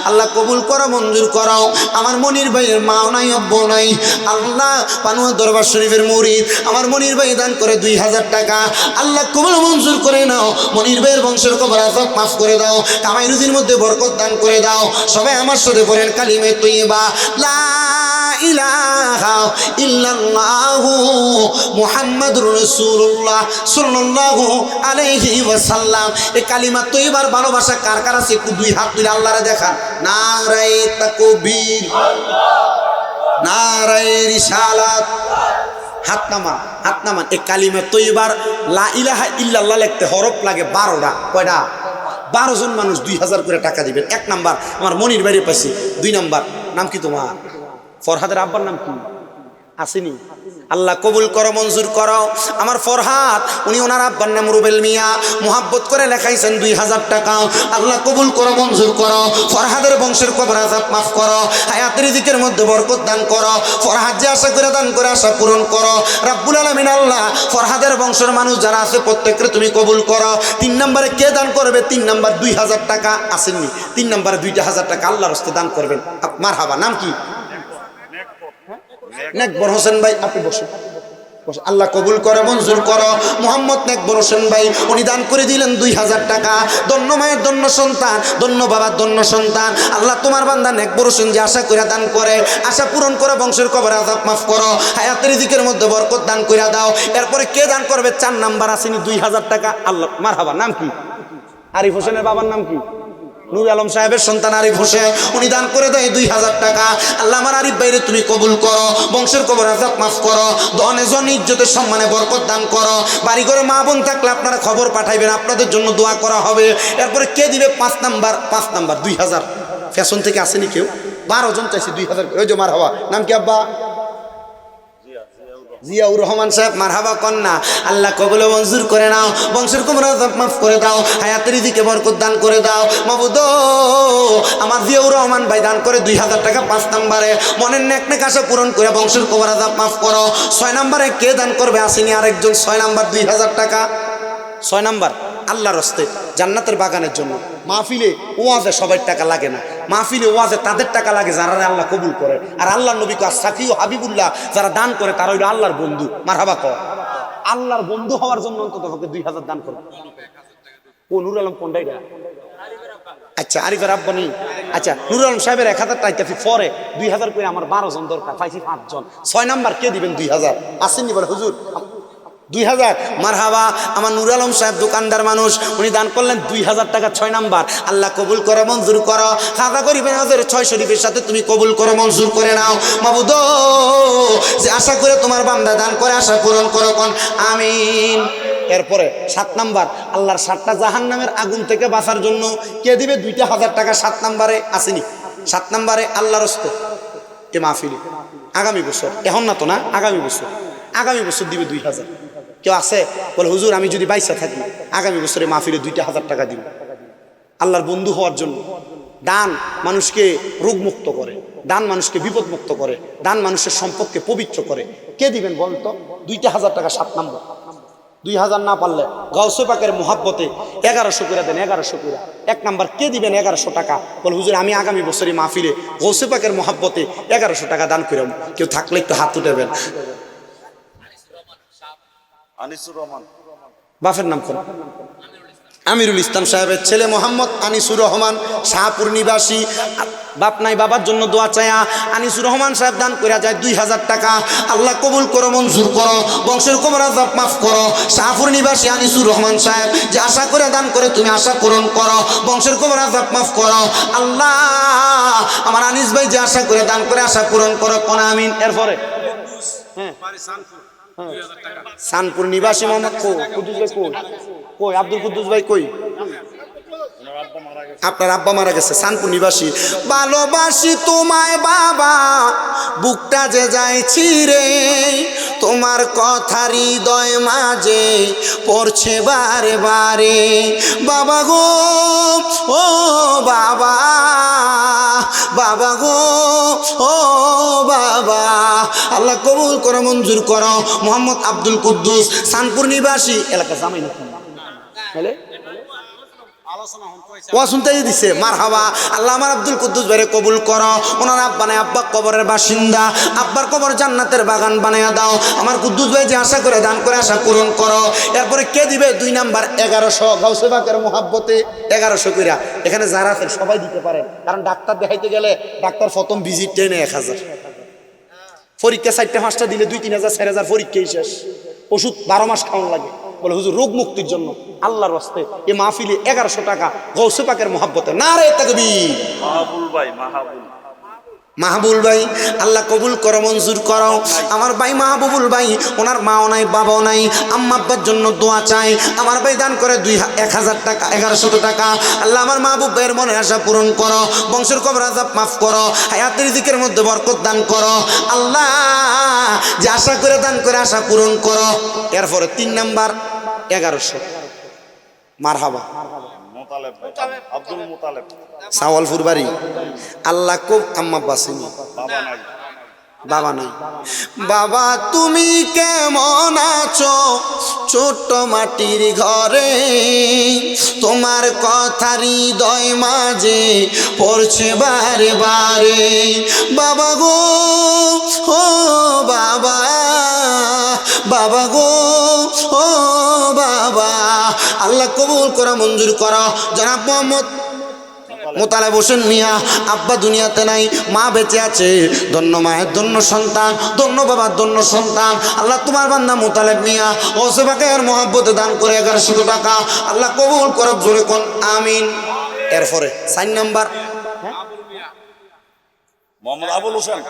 আল্লাহ কবুল করো, মঞ্জুর করো। আমার মনির ভাইয়ের মাও নাই আব্বু নাই। আল্লাহ পানুয়া দরবার শরীফের মুরিদ আমার মনির ভাই দান করে 2,000 টাকা। আল্লাহ কবুল মঞ্জুর করে নাও। মনির ভাইয়ের বংশের কবর আযাব মাফ করে দাও, কামাই রুজির মধ্যে বরকত দান করে দাও। সবাই আমার সাথে পড়েন কালিমে তৈয়বা, লা ইলাহা ইল্লাল্লাহু মুহাম্মাদুর রাসূলুল্লাহ সাল্লাল্লাহু আলাইহি ওয়াসাল্লাম। এই কালিমা তৈয়বার ভালোবাসা কার কার আছে একটু 2 হাত তুলে আল্লাহরে দেখান। নারায়ে তাকবীর, নারায়ে রিসালাত। হাত নামান, হাত নামান। এই কালিমা তৈয়বার লা ইলাহা ইল্লাল্লাহ লিখতে হরফ লাগে 12টা। কয়টা? 12 জন মানুষ 2,000 করে টাকা দিবেন। 1 নাম্বার আমার মনির বাইরে পাইছি। 2 নাম্বার নাম কি তোমার? ফরহাদের আব্বার নাম কি? আসেনি? আল্লাহ কবুল করো, মঞ্জুর করো। আমার ফরহাদ উনি ওনার আব্বার নাম রুবেল মিয়া, মোহাব্বত করে লেখাইছেন 2,000 টাকা। আল্লাহ কবুল করো, মঞ্জুর করো। ফরহাদের বংশের কবর আযাব মাফ করো, হায়াতের রিজিকের মধ্যে বরকত দান করো। ফরহাদ যে আশা করে দান করে আশা পূরণ করো রব্বুল আলামিন। আল্লাহ ফরহাদের বংশের মানুষ যারা আছে প্রত্যেককে তুমি কবুল করো। 3 নম্বরে কে দান করবে? 3 নাম্বার 2,000 টাকা আসেননি। 3 নম্বরে 2,000 টাকা আল্লাহর রাস্তায় দান করবেন। মারহাবা। নাম কি? নেকবর হোসেন ভাই, আপনি বসুন। আল্লাহ কবুল করে মঞ্জুর করো। মোহাম্মদ নেকবর হোসেন ভাই উনি দান করে দিলেন 2000 টাকা। ধন্য মায়ের ধন্য সন্তান, ধন্য বাবার ধন্য সন্তান। আল্লাহ তোমার বান্দা নেকবর হোসেন যে আশা করে দান করে, আশা পূরণ করে, বংশের কবর আযাব মাফ করো, হায়াতের রিজিকের মধ্যে বরকত দান করে দাও। এরপরে কে দান করবে? 4 নাম্বার আসেনি 2000 টাকা। আল্লাহ মারহাবা। নাম কি? আরিফ হোসেনের বাবার নাম কি? নূর আলম সাহেবের সন্তান আরিফ হোসেন, উনি দান করে দেয় 2000 টাকা। আল্লাহ আমার আরিফ ভাইরে তুমি কবুল করো, বংশের কবর আযাব মাফ করো, ধনে জন ইজ্জতের সম্মানে বরকত দান করো। বাড়ি ঘরে মা বোন থাকলে আপনারা খবর পাঠাইবেন, আপনাদের জন্য দোয়া করা হবে। এরপরে কে দিবে? 5 নাম্বার 2000। ফ্যাশন থেকে আসেনি কেউ? 12 জন চাইছে 2000। ওই যে মারহাবা। নাম কি আব্বা? জিয়াউর রহমান সাহেব। মারহাবা কন্যা। আল্লাহ কবুল মঞ্জুর করে নাও, বংশের কবর আযাব মাফ করে দাও, হায়াতের রিজিকে বরকত দান করে দাও। মাবুদ আমার জিয়াউর রহমান ভাই দান করে 2000 টাকা 5 নম্বরে। মনের নেক নেক আশা পূরণ করে বংশের কবর আযাব মাফ করো। 6 নম্বরে কে দান করবে? আসেনি আরেকজন। 6 নাম্বার 2000 টাকা। 6 নাম্বার আল্লাহর হস্তে জান্নাতের বাগানের জন্য। মাহফিলে ওয়াজে সবার টাকা লাগে না, মাহফিলে ওয়াজে তাদের টাকা লাগে যারা আল্লাহ কবুল করে। আর আল্লাহর নবী কো সাকি ও হাবিবুল্লাহ যারা দান করে তারা হইল আল্লাহর বন্ধু। মারহাবা কর। আল্লাহর বন্ধু হওয়ার জন্য অন্তত 2000 দান করবে। ও নূর আলম কোনটাই? আচ্ছা আরিফের আব্বানি। আচ্ছা নুর আলম সাহেবের 1000 টাকা পরে 2000 করে আমার 12 জন দরকার, পাইছি 5 জন। 6 নাম্বার কে দিবেন? 2000 আসেননি? বলে হুজুর 2000। মারহাবা। আমার নুর আলম সাহেব দোকানদার মানুষ, উনি দান করলেন 2000 টাকা। 6 নাম্বার। আল্লাহ কবুল করো মঞ্জুর করো। খাজা গরিবের নজর 6 শরীফের সাথে তুমি কবুল করো মঞ্জুর করে নাও। মাবুদ যে আশা করে তোমার বান্দা দান করে আশা পূরণ করো, কোন আমিন। এরপরে 7 নাম্বার আল্লাহর 7টা জাহান্নামের আগুন থেকে বাঁচার জন্য কে দিবে? 2000 টাকা। 7 নাম্বারে আসেনি? 7 নাম্বারে আল্লাহর হস্তে এ মাহফিলে আগামী বছর, এখন না তো না, আগামী বছর দিবে 2000। কেউ আছে? বলে হুজুর আমি যদি বাইসা থাকি আগামী বছরে মাহফিলে 2000 টাকা দিব। আল্লাহর বন্ধু হওয়ার জন্য। দান মানুষকে রোগমুক্ত করে, দান মানুষকে বিপদমুক্ত করে, দান মানুষের সম্পর্কে পবিত্র করে। কে দিবেন বলতো? 2000 টাকা। 7 নম্বর। 2000 না পারলে গাউসে পাকের মোহাব্বতে 1100 করে দেন। 1100 করে। 1 নাম্বার কে দিবেন? 1100 টাকা। বল হুজুর আমি আগামী বছরই মাহফিলে গাউসে পাকের মোহাব্বতে 1100 টাকা দান করিম। কেউ থাকলে একটু হাত উঠাবেন। আনিসুর রহমান। বাপের নাম কোন? আমিরুল ইসলাম সাহেবের ছেলে মোহাম্মদ আনিসুর রহমান, শাহপুর নিবাসী। বাপ নাই, বাবার জন্য দোয়া চায়া আনিসুর রহমান সাহেব দান করে যায় 2000 টাকা। আল্লাহ কবুল করো মঞ্জুর করো, বংশের কবর আযাব মাফ করো। শাহপুর নিবাসী আনিসুর রহমান সাহেব যে আশা করে দান করে তুমি আশা পূরণ করো, বংশের কবর আযাব মাফ করো। আল্লাহ আমার আনিস ভাই যে আশা করে দান করে আশা পূরণ করো, কোন আমিন। এরপরে সানপুর নিবাসী মোহাম্মদ কুদ্দুস ভাই কই? আব্দুল কুদ্দুস ভাই কই? আপনার আব্বা মারা গেছে। সানপুর নিবাসী। ভালোবাসি তোমায় বাবা, বুকটা যে যায় ছিঁড়ে, তোমার কথা হৃদয় মাঝে পড়ছে বারে বারে। বাবা গো ও বাবা, বাবা গো ও বাবা। আল্লাহ কবুল করো মঞ্জুর করো। মোহাম্মদ আব্দুল কুদ্দুস, সানপুর নিবাসী। এলাকা জামাই না দিছে। মারহাবা। আল্লাহ আমার আব্দুল কুদ্দুস ভাইরে কবুল করো। ওনার আব্বা নাই, আব্বা কবরের বাসিন্দা, আব্বার কবর জান্নাতের বাগান বানাইয়া দাও। আমার কুদ্দুস ভাই যে আশা করে দান করে আশা পূরণ করো। এরপরে কে দিবে? 2 নাম্বার 1100 গাউসে পাকের মোহাব্বতে 1100 কইরা। এখানে যারা আছেন সবাই দিতে পারে, কারণ ডাক্তার দেখাইতে গেলে ডাক্তার প্রথম ভিজিট টেনে 1000, পরীক্ষা 4টা 5টা দিলে 2-3 হাজার 4 হাজার পরীক্ষাই শেষ। ওষুধ 12 মাস খাওয়ানো লাগে। বলে হুজুর রোগ মুক্তির জন্য আল্লাহর রাস্তে এই মাহফিলে 1100 টাকা গাউসে পাকের মোহাব্বতে। নারে তাকবীর। মাহবুল ভাই আল্লাহ কবুল করো মঞ্জুর করো। আমার ভাই মাহবুবুল ভাই, ওনার মাও নাই বাবাও নাই, আম্মা আব্বার জন্য দোয়া চাই। আমার ভাই দান করে 1000 টাকা, 1100 টাকা। আল্লাহ আমার মাহবুব ভাইয়ের মনের আশা পূরণ করো, বংশের কবর আযাব মাফ করো, হায়াতের রিজিকের মধ্যে বরকত দান করো। আল্লাহ যে আশা করে দান করে আশা পূরণ করো। এরপরে 3 নাম্বার 1100। মারহাবা। আব্দুল মুতালেব, সাওয়ালপুর বাড়ি। আল্লাহ খুব আম্মা বাসিনি, বাবা নাই। বাবা তুমি কেমন আছো ছোট্ট মাটির ঘরে, তোমার কথা হৃদয় মাঝে পড়ছে বারে বারে। বাবা গো ও বাবা, বাবা গো ও বাবা, আল্লাহ কবুল করা মঞ্জুর করা। জনাব মোহাম্মদ মোতালেব হোসেন মিয়া আব্বা দুনিয়াতে নাই, মা বেঁচে আছে। ধন্য মায়ের ধন্য সন্তান, ধন্য বাবার ধন্য সন্তান। আল্লাহ তোমার বান্দা মোতালেব মিয়া ওসেবাকের মহব্বতে দান করে 1100 টাকা আল্লাহ কবুল করো, জোরে কোন আমিন। এরপরে 4 নাম্বার মোহাম্মদ আবুল হোসেন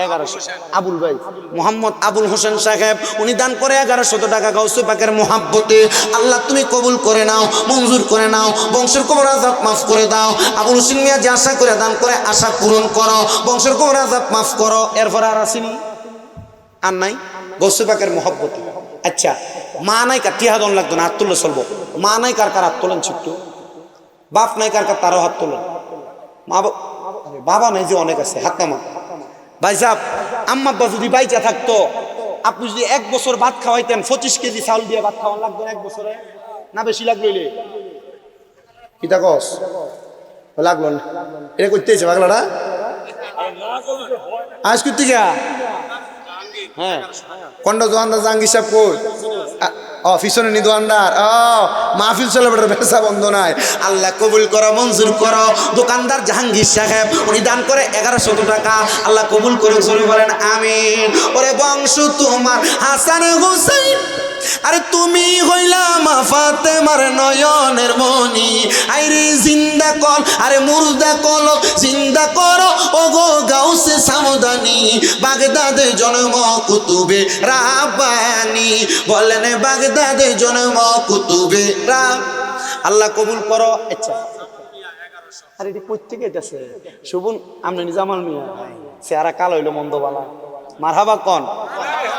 1100 আবুল ভাই মোহাম্মদ আবুল হোসেন সাহেব, উনি দান করে 1100 টাকা গাউসে পাকের মহাব্বতে। আল্লাহ তুমি কবুল করে নাও, মঞ্জুর করে নাও, বংশের কবর আযাব মাফ করে দাও। আবুল হোসেন মিয়া যে আশা করে দান করে আশা পূরণ করো, বংশের কবর আযাব মাফ করো। এরপর আর আসেনি, আর নাই গাউসে পাকের মহাব্বতে। আচ্ছা, মা নাই কার টিহাদন লাগতো না, হাত তুললে চলবো। মা নাই কার কার হাত তোলেন ছিট্টু, বাপ নাই কার কার তারও হাত তোলেন। বাবা নাই যে অনেক আছে, হাত নামা। ভাই সাহেব, আম্মা আব্বা যদি বাইচা থাকতো, আপনি যদি 1 বছর ভাত খাওয়াইতেন, 25 কেজি চাউল দিয়ে ভাত খাওয়ান লাগতো 1 বছরে, না বেশি লাগলো? কি তা কস লাগলো না? এটা করতেছে পাগলাটা আজ করতে গিয়া। হ্যাঁ, কন্ড দোয়ানদার জাহাঙ্গীর সাহেব কই? পিছনে নি দোয়ানদার। মাহফিল চলে বেটার ব্যবসা বন্ধ নাই। আল্লাহ কবুল করো, মঞ্জুর করো। দোকানদার জাহাঙ্গীর সাহেব উনি দান করে 1100 টাকা আল্লাহ কবুল করে, জোরে বলেন আমিন। ওরে বংশ তোমার হাসান হুসাইন, আরে তুমি হইলা মা ফাতেমার নয়নের মনি। আইরে জিন্দা কল, আরে মুর্দা কল, জিন্দা করো ও গো গাউসে সামদানি। বাগদাদে জন্ম কুতুবে রাব্বানি, বলেন বাগদাদে জন্ম কুতুবে রাব। আল্লাহ কবুল করো। আচ্ছা, আর এটি প্রত্যেকে এটাছে শুভন আমনে নিজামাল মিয়া চেহারা কালো হইলো মন্দবালা। মারহাবা কন,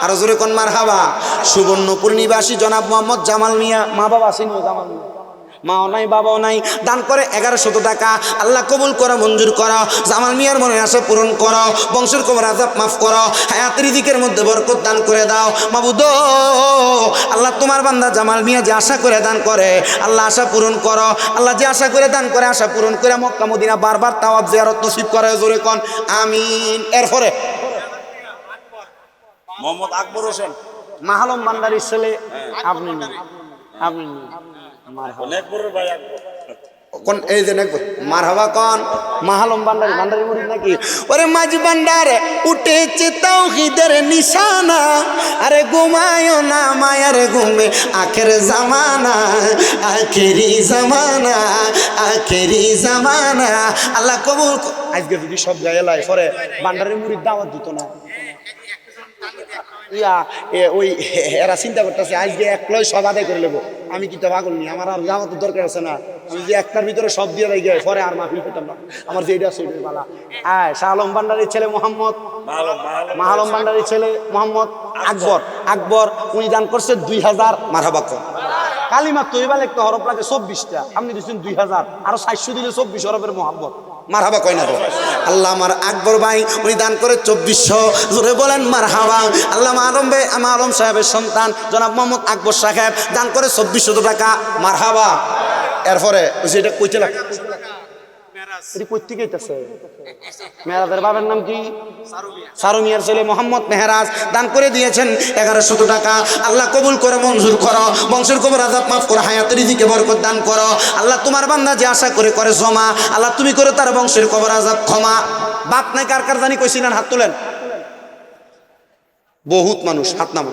আরো জোরে কোন মারহাবা। সুবর্ণপুর নিবাসী জনাব মোহাম্মদ জামাল মিয়া, মা বাবা আসেনি জামাল মিয়া, মাও নাই বাবাও নাই, দান করে 1100 টাকা আল্লাহ কবুল করো, মঞ্জুর করো। জামাল মিয়ার মনে আশা পূরণ করো, বংশের কবর আযাব মাফ করো, হায়াতের রিজিকের মধ্যে বরকত দান করে দাও। মাবুদ আল্লাহ তোমার বান্দা জামাল মিয়া যে আশা করে দান করে, আল্লাহ আশা পূরণ করো। আল্লাহ যে আশা করে দান করে, আশা পূরণ করে মক্কা মদিনা বারবার তাওয়াফ জিয়ারত নসিব করে, জোরে কোন আমিন। এরপরে মোহাম্মদ আকবর হোসেন মাহালম ভান্ডারির ছেলে। আপনি নেই, আপনি নেই। অনেকবরের ভাই আকবর কোন এই যে নাকবো মারহাবা কোন মাহালম ভান্ডারি, ভান্ডারি মুরিদ নাকি? ওরে মাঝ ভান্ডারে উঠেছে তাওহীদের নিশানা, আরে ঘুমায়ও না মায়ার ঘুমে, আখের জামানা, আখেরি জামানা, আখেরি জামানা। আল্লাহ কবুল। আজকে যদি সব গায়েলায় পরে ভান্ডারি মুরিদ দাওয়াত দিত না। ওই এরা চিন্তা করতেছে আজকে একলাই সব আদায় করে নেবো। আমি কিন্তু পাগল নি, আমার আর জামাতের দরকার আছে না। আমি যে একটার ভিতরে সব দিয়ে দেয় গিয়ে পরে আর মাহফিল পেতাম না। আমার যে এটা সেটাই বালা। হ্যাঁ, শাহ আলম ভান্ডারির ছেলে মোহাম্মদ, মাহালম ভান্ডারির ছেলে মোহাম্মদ আকবর। আকবর উনি দান করছে 2000। মারহাবা কোন কালিমা তৈবা লিখতে হরফ লাগে 24টা, আপনি দিচ্ছেন 2000, আরো 400 দিলে 24 হরফের মোহাম্মদ। মারহাবা কয় না তো? আল্লাহ আমার আকবর ভাই উনি দান করে 2400, জোরে বলেন মারহাবা। আল্লাহ আলম সাহেবের সন্তান জনাব মোহাম্মদ আকবর সাহেব দান করে 2400 টাকা, মারহাবা। এরপরে ওই যে এটা কইতে লাগে এটি প্রত্যেকেই আছে। মেহরাজের বাবার নাম কি? সারুমিয়ার ছেলে মোহাম্মদ মেহরাজ দান করে দিয়েছেন 1100 টাকা আল্লাহ কবুল করে, মঞ্জুর করো, বংশের কবর আযাব মাফ করো, হায়াতের রিজিকে বরকত দান করো। আল্লাহ তোমার বান্দা যে আশা করে করে জমা, আল্লাহ তুমি করে তার বংশের কবর আযাব ক্ষমা। বাপ নাই কার কার জানি কইছিলেন, হাত তোলেন। বহুত মানুষ, হাত নামো।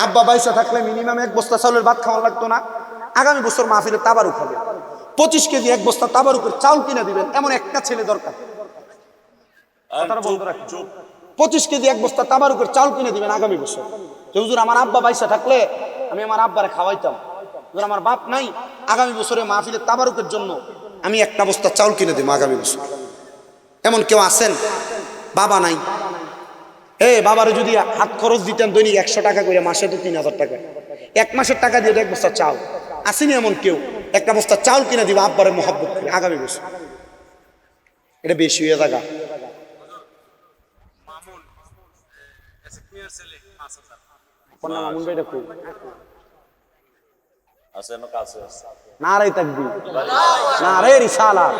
আব্বা বাইসা থাকলে মিনিমাম 1 বস্তা চাউলের ভাত খাওয়া লাগতো না। আগামী বছর মাহফিলে তাবারুক হবে, 25 কেজি 1 বস্তা তাবারুকের চাউল কিনে দিবেন, এমন একটা ছেলে দরকার। 25 কেজি 1 বস্তা তাবারুকের চাউল কিনে দিবেন আগামী বছর। হুজুর আমার আব্বা বাইসা থাকলে আমি আমার আব্বারে খাওয়াইতাম, হুজুর আমার বাপ নাই, আগামী বছরে মাহফিলে তাবারুকের জন্য আমি 1 বস্তা চাউল কিনে দেবো আগামী বছর। এমন কেউ আছেন? বাবা নাই, বাবারে যদি হাত খরচ দিতেন দৈনিক 100 টাকা করে, মাসে তো 3000 টাকা, 1 মাসের টাকা দিয়ে 1 বস্তা চাউল। আসেনি এমন কেউ? 1 বস্তা চাউল কিনে দিবা আব্বারে মহব্বত করে আগামী বছর। এটা বেশি হয়ে জায়গা। নারে তাকবীর, নারে রিসালাত।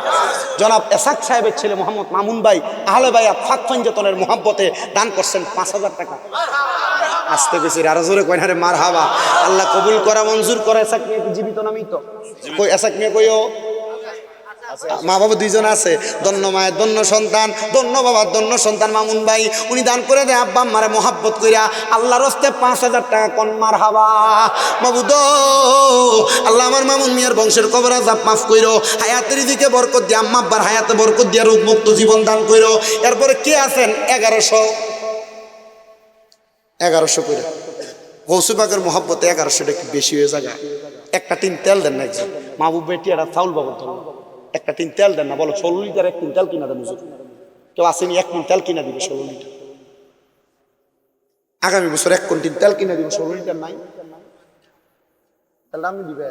জনাব এসাক সাহেবের ছেলে মোহাম্মদ মামুন ভাই আহলে বাইত ফাঁক পঞ্জতনের মহব্বতে দান করছেন 5000 টাকা। আসতে গেছি আরো জোরে কয় না রে মারহাবা। আল্লাহ কবুল করা মঞ্জুর করে। এসাক নিয়ে কি জীবিত না মৃত? কই এসাক নিয়ে কইও মা বাবা দুইজন আছে, দন্য মায়ের দন্য সন্তান, দন্য বাবার দন্য সন্তান মামুন ভাই, উনি দান করে দেয় আব্বা আম্মারে মোহাব্বত কইরা আল্লাহর রাস্তে 5,000 টাকা কোন মারহাবা। মাবুদ আল্লাহ আমার মামুন মিয়ার বংশের কবর আযাব মাফ কইরো, হায়াতের দিকে বরকত দিয়া, আম্মা আব্বার হায়াতে বরকত দিয়া রোগ মুক্ত জীবন দান কইরো। এরপরে কে আছেন 1100 করে গৌসুবাগের মোহাব্বতে 1100 টাকা কি বেশি হয়ে যায়? একটা টিন তেল দেন না একজন মাহবুব বেটি একটা চাউল বাবদ ধরুন, একটা টিন তেল দেন না, বলো 16 লিটার এক টিন তেল কিনা দেন হুজুর। কেউ আসেনি 1 কুইন্টাল কিনা দিবে 16 লিটার। আগামী বছর 1 কুইন্টাল তেল কিনা দিব, 16 লিটার নাই তেল আমি দিবে।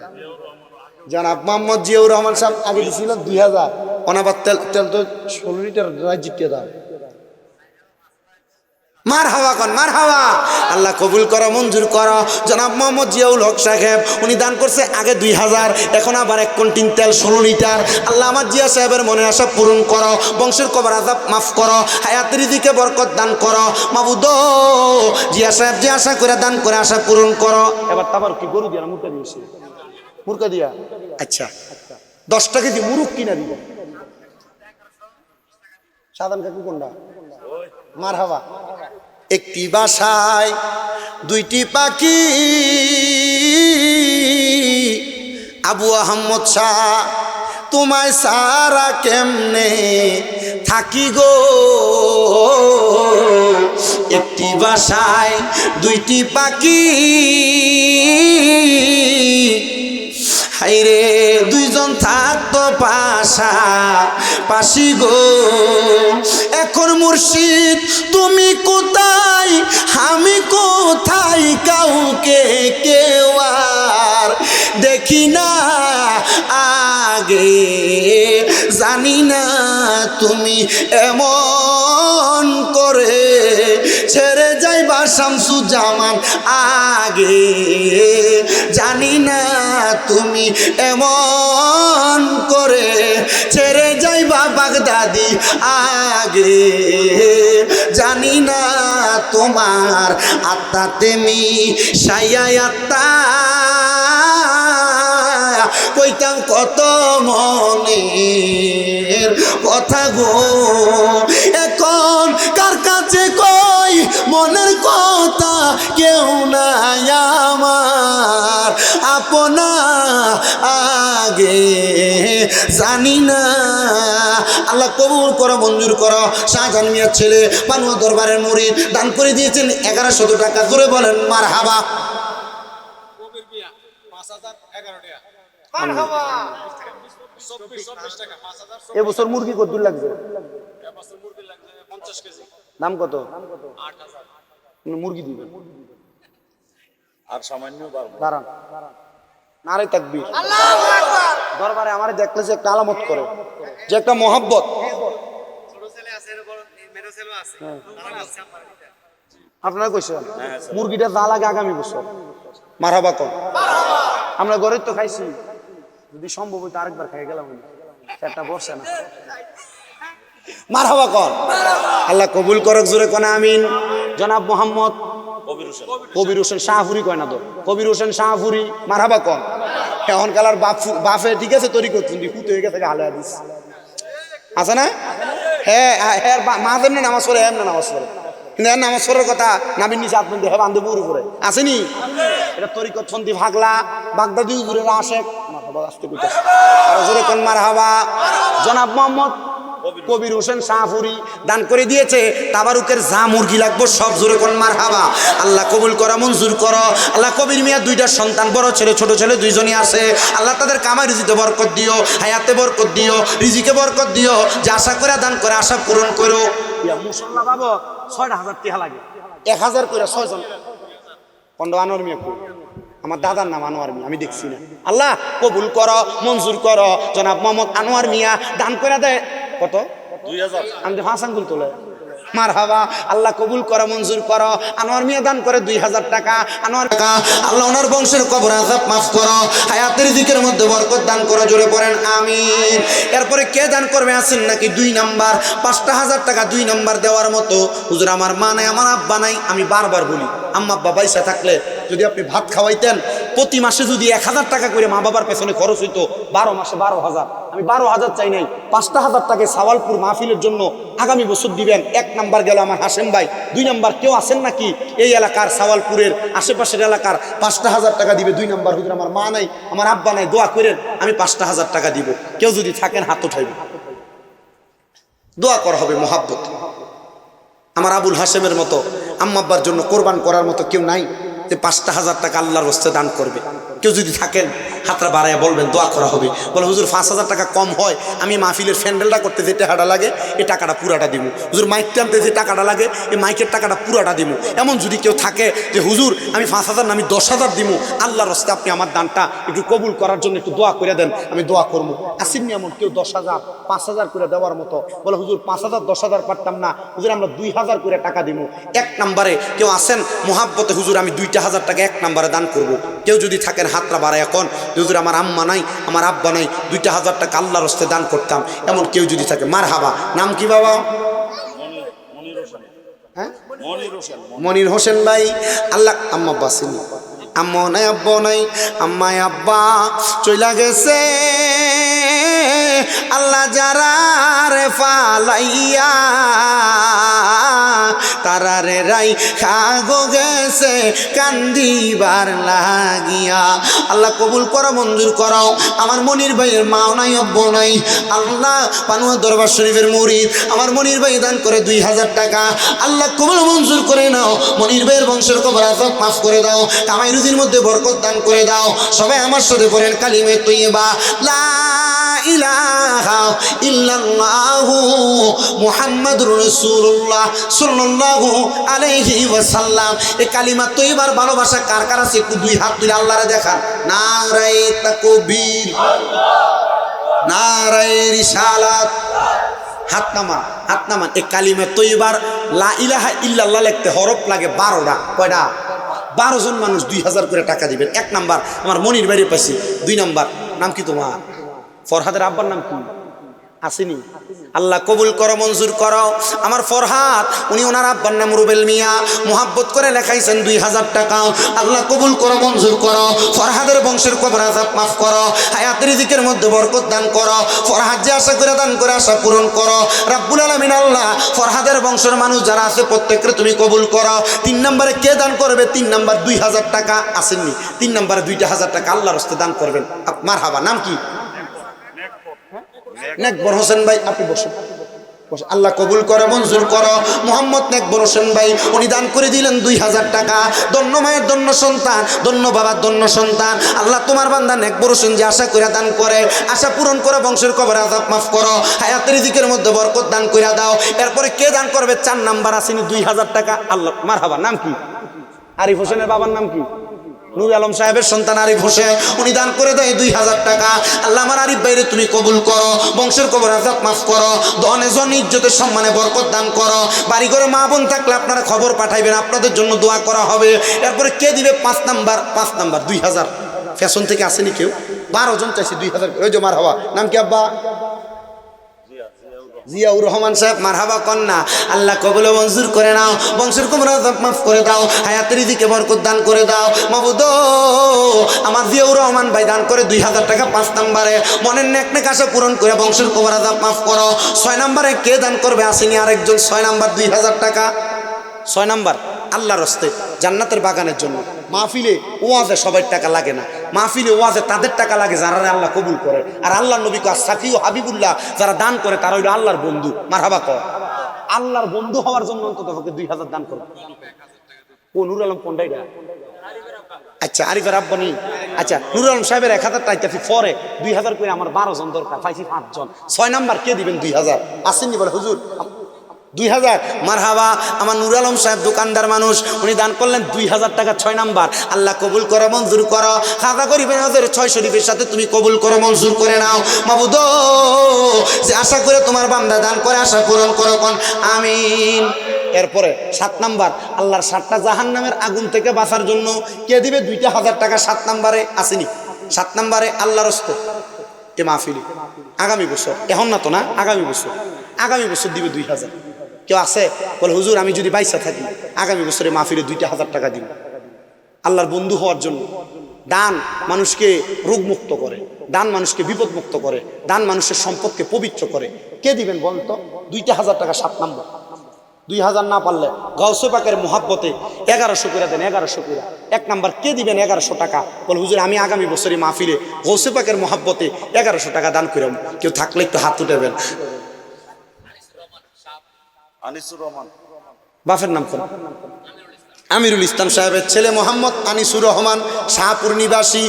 জনাব মোহাম্মদ জিয়াউর রহমান সাহেব আগে দিছিল 2000, অনাবার তেল তেল তো 16 লিটার জিতে দাও। মার হাওয়া কন মার হাওয়া। আল্লাহ কবুল করো মঞ্জুর করো। জনাব মোহাম্মদ জিয়াউল হক সাহেব উনি দান করছে আগে 2000, এখন আবার 1 কুইন্টাল তেল 16 লিটার। আল্লাহ আমার জিয়া সাহেবের মনের আশা পূরণ করো, বংশের কবর আযাব মাফ করো, হায়াতের রিজিকে বরকত দান করো। মাবুদ জিয়া সাহেব যে আশা করে দান করে আশা পূরণ করো। এবার তাবার কি গরু দিয়া মুরগা দিয়েছে? মুরগা দিয়া। আচ্ছা 10 টাকা দিয়ে মুরগ কিনা দিব। সাধারণ কাকু কোনটা? মার হাওয়া। একটি বাসায় 2টি পাখি, আবু আহমদ শাহ তোমায় সারা কেমনে থাকি গো। একটি বাসায় 2টি পাখি, হাইরে দুইজন থাকতো পাশা পাশি গো। এখন মুর্শিদ তুমি কোথায়, আমি কোথায়, কাউকে কেউ আর দেখি না আগে, জানি না তুমি এমন করে ছেড়ে যাইবা শামসুজ্জামান আগে, জানি না তুমি এমন করে ছেড়ে যাইবা বাগদাদি আগে, জানি না তোমার আত্মাতে মিশাইয়া আত্মা কইতাম কত মনের কথা গো। এখন কার কাছে কই মনের কথা, কেউ নাই আমার আপনা আগে, জানি না। আল্লাহ কবুল করো মঞ্জুর করো। শাহজাহান মিয়ার ছেলে পানুয়া দরবারের মুরিদ দান করে দিয়েছেন 1100 টাকা। জোরে বলেন মারহাবা। এবছর মুরগি কত দূর লাগছে? দাম কত? মুরগি দিবে আর সামান্য দাঁড়ান নারে তাকবীর। দরবারে আমার দেখলে যে একটা আলামত করে, যে একটা মহব্বত। আপনারা কইছেন মুরগিটা যা লাগে আগামী বছর মারহাবা কম। আমরা ঘরে তো খাইছি, যদি সম্ভব হইতো আরেকবার খাই গেলাম, একটা বসে না। মারহাবা কর। আল্লাহ কবুল করক জোরে কোন আমিন। জনাব মোহাম্মদ কবির হোসেন শাহপুরি কয় না তো, কবির হোসেন শাহপুরি মারহাবা কর। এখন কালার বাফে ঠিক আছে তৈরি করছেন, কুতে হয়ে গেছে হালে হাদিস আছে না? হ্যাঁ হ্যাঁ মা যেমনি নামাজ পড়ে এমনি নামাজ পড়ে, কিন্তু এর নামাজ পড়ার কথা নাবির নিচে আপনি দেখে বান্ধবুর উপরে আসেনি। এটা তরিকত সন্ধি ভাগলা বাগদাদি উজুরের আশেক মারহাবা আসতে কইতাছে আর জোরে কোন মারহাবা। জনাব মোহাম্মদ কবির হোসেন শাহপুরি দান করে দিয়েছে তাবারুকের যা মুরগি লাগবো সব, জোরে কোন মারহাবা। আল্লাহ কবুল করা মঞ্জুর করো। আল্লাহ কবির মিয়া 2টা সন্তান, বড় ছেলে ছোট ছেলে 2জনই আছে। আল্লাহ তাদের কামাই রিজিতে বরকত দিও, হায়াতে বরকত দিও, রিজিকে বরকত দিও। যে আশা করে দান করে আশা পূরণ করো। মুসল্লা বাবা 6,000 টাকা লাগে, 1000 করে 6 জন। পন্ড আনোয়ার মিয়া আমার দাদার নাম আনোয়ার মিয়া, আমি দেখছি না। আল্লাহ কবুল করো মঞ্জুর করো। জনাব মোহাম্মদ আনোয়ার মিয়া দান করে দেয় কত? 2000। আমি 5 আঙ্গুল তোলে মারহাবা। আল্লাহ কবুল করো, মঞ্জুর করো। আনোয়ার মিয়া দান করে 2000 টাকা। আনোয়ার টাকা আল্লাহ ওনার বংশের কবর আযাব মাফ করো, হায়াতের দিকের মধ্যে বরকত দান করো, জোরে পড়েন আমিন। এরপরে কে দান করবে আছেন নাকি? 2 নাম্বার 5,000 টাকা 2 নাম্বার দেওয়ার মতো। হুজুর আমার মা নাই, আমার আব্বা নাই। আমি বারবার বলি, আম্মা আব্বা বাইসা থাকলে যদি আপনি ভাত খাওয়াইতেন, প্রতি মাসে যদি 1000 টাকা করে মা বাবার পেছনে খরচ হইতো, 12 মাসে 12,000। আমি 12,000 চাই নাই, 5,000 টাকা সাওয়ালপুর মাহফিলের জন্য আগামী বছর দিবেন। 1 নাম্বার গেল আমার হাসেম ভাই। 2 নাম্বার কেউ আছেন নাকি এই এলাকার সাওয়ালপুরের আশেপাশের এলাকার 5,000 টাকা দিবে? 2 নাম্বার হুজুর আমার মা নাই, আমার আব্বা নাই, দোয়া করেন, আমি 5,000 টাকা দিব। কেউ যদি থাকেন হাত উঠাইবে, দোয়া করা হবে মহাব্বত। আমার আবুল হাসেমের মতো আম্মা আব্বার জন্য কোরবান করার মতো কেউ নাই যে 5,000 টাকা আল্লাহর রাস্তে দান করবে? কেউ যদি থাকেন হাতটা বাড়াইয়া বলবেন, দোয়া করা হবে। বলে হুজুর 5,000 টাকা কম হয়, আমি মাহফিলের ফ্যান্ডেলটা করতে যে টাকাটা লাগে এই টাকাটা পুরাটা দিব। হুজুর মাইক টানতে যে টাকাটা লাগে এই মাইকের টাকাটা পুরাটা দিব। এমন যদি কেউ থাকে যে হুজুর আমি 5,000 না আমি 10,000 দিব, আল্লাহর রাস্তে আপনি আমার দানটা একটু কবুল করার জন্য একটু দোয়া করে দেন, আমি দোয়া করবো। আসেননি এমন কেউ 10,000 5,000 করে দেওয়ার মতো? বলে হুজুর 5,000 10,000 পারতাম না, হুজুর আমরা 2,000 করে টাকা দিব। 1 নাম্বারে কেউ আসেন মোহাব্বতে, হুজুর আমি 2,000 টাকা 1 নাম্বারে দান করব। কেউ যদি থাকেন হাতটা বাড়ায় এখন, হুজুর আমার আম্মা নাই, আমার আব্বা নাই, 2,000 টাকা আল্লাহর রাস্তে দান করতাম, এমন কেউ যদি থাকে মারহাবা। নাম কি বাবা? হ্যাঁ, মনির হোসেন ভাই। আল্লাহ আম্মা আব্বা চিনি? আম্মা নাই, আব্বা নাই, আম্মায় আব্বা চইলা গেছে। আল্লাহ যারা রে ফালাইয়া তারারে রাই খাগো গেছে কান্দিবার লাগিয়া। আল্লাহ কবুল করো, মঞ্জুর করো। আমার মনির ভাইয়ের মাও নাই, আব্বা নাই। আল্লাহ পানুয়া দরবার শরীফের মুরিদ আমার মনির ভাই দান করে 2,000 টাকা। আল্লাহ কবুল মঞ্জুর করে নাও। মনির ভাইয়ের বংশের কবর আযাব মাফ করে দাও, কামাই রুজির মধ্যে বরকত দান করে দাও। সবাই আমার সাথে পড়েন কালিমে তৈয়বা, লা ইলাহা ইল্লাল্লাহু মুহাম্মাদুর রাসূলুল্লাহ সাল্লাল্লাহু আলাইহি ওয়াসাল্লাম। এই কালিমা তৈয়বার ভালোবাসা কার কার আছে একটু 2 হাত তুলে আল্লাহরে দেখান। নারায়ে তাকবীর, নারায়ে রিসালাত। হাত নামান, হাত নামান। এই কালিমা তৈয়বার লা ইলাহা ইল্লাল্লাহ লিখতে হরফ লাগে 12টা। কয়টা? 12 জন মানুষ 2,000 করে টাকা দিবেন। 1 নাম্বার আমার মনির বাড়ি পাইছি। 2 নাম্বার নাম কি তোমার? ফরহাদের আব্বার নাম কি? আসেনি? আল্লাহ কবুল করো, মঞ্জুর করো। আমার ফরহাদ উনি ওনার আব্বার নাম রুবেল মিয়া, মোহাব্বত করে লেখাইছেন 2,000 টাকা। আল্লাহ কবুল করো, মঞ্জুর করো। ফরহাদের বংশের কবর আযাব মাফ করো, হায়াতের রিজিকের মধ্যে বরকত দান করো। ফরহাদ যে আশা করে দান করে আশা পূরণ করো রাব্বুল আলামিন। আল্লাহ ফরহাদের বংশের মানুষ যারা আছে প্রত্যেককে তুমি কবুল করো। 3 নম্বরে কে দান করবে? 3 নাম্বার 2,000 টাকা। আসেননি? 3 নম্বরে 2,000 টাকা আল্লাহর রাস্তে দান করবেন। মারহাবা। নাম কি? নেকবর হোসেন ভাই, আপনি বসুন। আল্লাহ কবুল করে, মঞ্জুর করো। মোহাম্মদ নেকবর হোসেন ভাই উনি দান করে দিলেন 2,000 টাকা। ধন্য মায়ের ধন্য সন্তান, ধন্য বাবার ধন্য সন্তান। আল্লাহ তোমার বান্দা নেকবর হোসেন যে আশা করে দান করে, আশা পূরণ করে, বংশের কবর আযাব মাফ করো, হায়াতের রিজিকের মধ্যে বরকত দান করে দাও। এরপরে কে দান করবে? 4 নাম্বার আসেনি 2,000 টাকা। আল্লাহ মারহাবা। নাম কি? আরিফ হোসেনের বাবার নাম কি? নূর আলম সাহেবের সন্তান আরিফ হোসেন উনি দান করে দেয় 2,000 টাকা। আল্লাহ আমার আরিফ ভাইরে তুমি কবুল করো, বংশের কবর আযাব মাফ করো, ধনে জন ইজ্জতে সম্মানে বরকত দান করো। বাড়ি ঘরে মা বোন থাকলে আপনারা খবর পাঠাইবেন, আপনাদের জন্য দোয়া করা হবে। এরপরে কে দিবে? 5 নাম্বার 2,000 ফ্যাশন থেকে আসেনি কেউ? 12 জন চাইছে 2,000। ওই যে মার হওয়া। নাম কি আব্বা? জিয়াউর রহমান সাহেব। মারহাবা কন্যা। আল্লাহ কবুল মঞ্জুর করে নাও, বংশের কবর আযাব মাফ করে দাও, হায়াতের রিজিকে বরকত দান করে দাও। মাবুদ আমার জিয়াউর রহমান ভাই দান করে 2,000 টাকা 5 নম্বরে। মনের নেক আশা পূরণ করে বংশের কবর আযাব মাফ করো। 6 নম্বরে কে দান করবে? আসেনি আরেকজন। 6 নাম্বার 2,000 টাকা। 6 নাম্বার আল্লাহর রাস্তে জান্নাতের বাগানের জন্য। মাহফিলে ওয়াজে সবার টাকা লাগে না, মাহফিলে ওয়াজে তাদের টাকা লাগে যারা আল্লাহ কবুল করে। আর আল্লাহর নবী সাফি ও হাবিবুল্লাহ যারা দান করে তারা হইল আল্লাহর বন্ধু। মারহাবা কর। আল্লাহর বন্ধু হওয়ার জন্য অন্তত 2,000 দান করো। ও নূর আলম কোনটা? আচ্ছা আরিফের আব্বা নেই। আচ্ছা নূর আলম সাহেবের 1,000 টাকা পরে 2,000 করে আমার 12 জন দরকার, পাইছি 5 জন। 6 নাম্বার কে দিবেন? 2,000 আসেননি? বলে হুজুর 2,000। মারহাবা। আমার নূর আলম সাহেব দোকানদার মানুষ উনি দান করলেন 2,000 টাকা। 6 নাম্বার আল্লাহ কবুল করো, মঞ্জুর করো। খাজা গরিবের নজরে 6 শরীফের সাথে তুমি কবুল করো, মঞ্জুর করে নাও। মাবুদ যে আশা করে তোমার বান্দা দান করে আশা পূরণ করো, কোন আমিন। এরপরে 7 নাম্বার, আল্লাহর 7টা জাহান্নামের আগুন থেকে বাঁচার জন্য কে দিবে 2,000 টাকা? 7 নাম্বারে আসেনি? 7 নাম্বারে আল্লাহর রাস্তে এ মাহফিলে আগামী বছর, এখন না তো না, আগামী বছর দিবে 2,000। কেউ আছে বলে হুজুর আমি যদি বাইসা থাকি আগামী বছরে মাহফিলে 2,000 টাকা দিব আল্লাহর বন্ধু হওয়ার জন্য। দান মানুষকে রোগমুক্ত করে, দান মানুষকে বিপদমুক্ত করে, দান মানুষের সম্পদকে পবিত্র করে। কে দিবেন বলেন তো? 2,000 টাকা 7 নম্বর। 2,000 না পারলে গাউসে পাকের মোহাব্বতে 1100 করে দেন, 1100 করে। 1 নাম্বার কে দিবেন 1100 টাকা? বল হুজুর আমি আগামী বছরে মাহফিলে গাউসে পাকের মোহাব্বতে 1100 টাকা দান করাম। কেউ থাকলে একটু হাত উঠাবেন। আনিসুর রহমান। বাপের নাম কোন? আমিরুল ইসলাম সাহেবের ছেলে মোহাম্মদ আনিসুর রহমান, শাহপুর নিবাসী।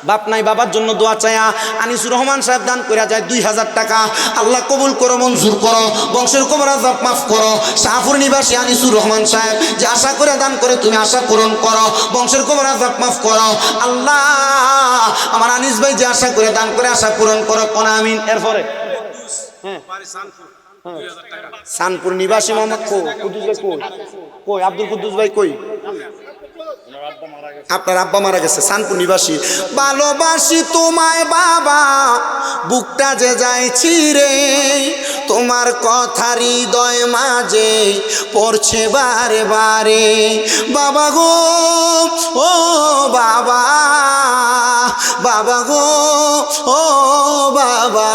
বাপ নাই, বাবার জন্য দোয়া চায়া আনিসুর রহমান সাহেব দান করে যায় 2,000 টাকা। আল্লাহ কবুল করো, মঞ্জুর করো, বংশের কবর আযাব মাফ করো। শাহপুর নিবাসী আনিসুর রহমান সাহেব যে আশা করে দান করে তুমি আশা পূরণ করো, বংশের কবর আযাব মাফ করো। আল্লাহ আমার আনিস ভাই যে আশা করে দান করে আশা পূরণ করো, কোন আমিন। এরপরে সানপুর নিবাসী মোহাম্মদ কুদ্দুস ভাই কই? আব্দুল কুদ্দুস ভাই কই? আপনার আব্বা মারা গেছে, সানপুর নিবাসী। ভালোবাসি তোমায় বাবা, বুকটা যে যায় ছিঁড়ে, তোমার কথা হৃদয় মাঝে পড়ছে বারে বারে। বাবা গো, ও বাবা, বাবা গো, ও বাবা।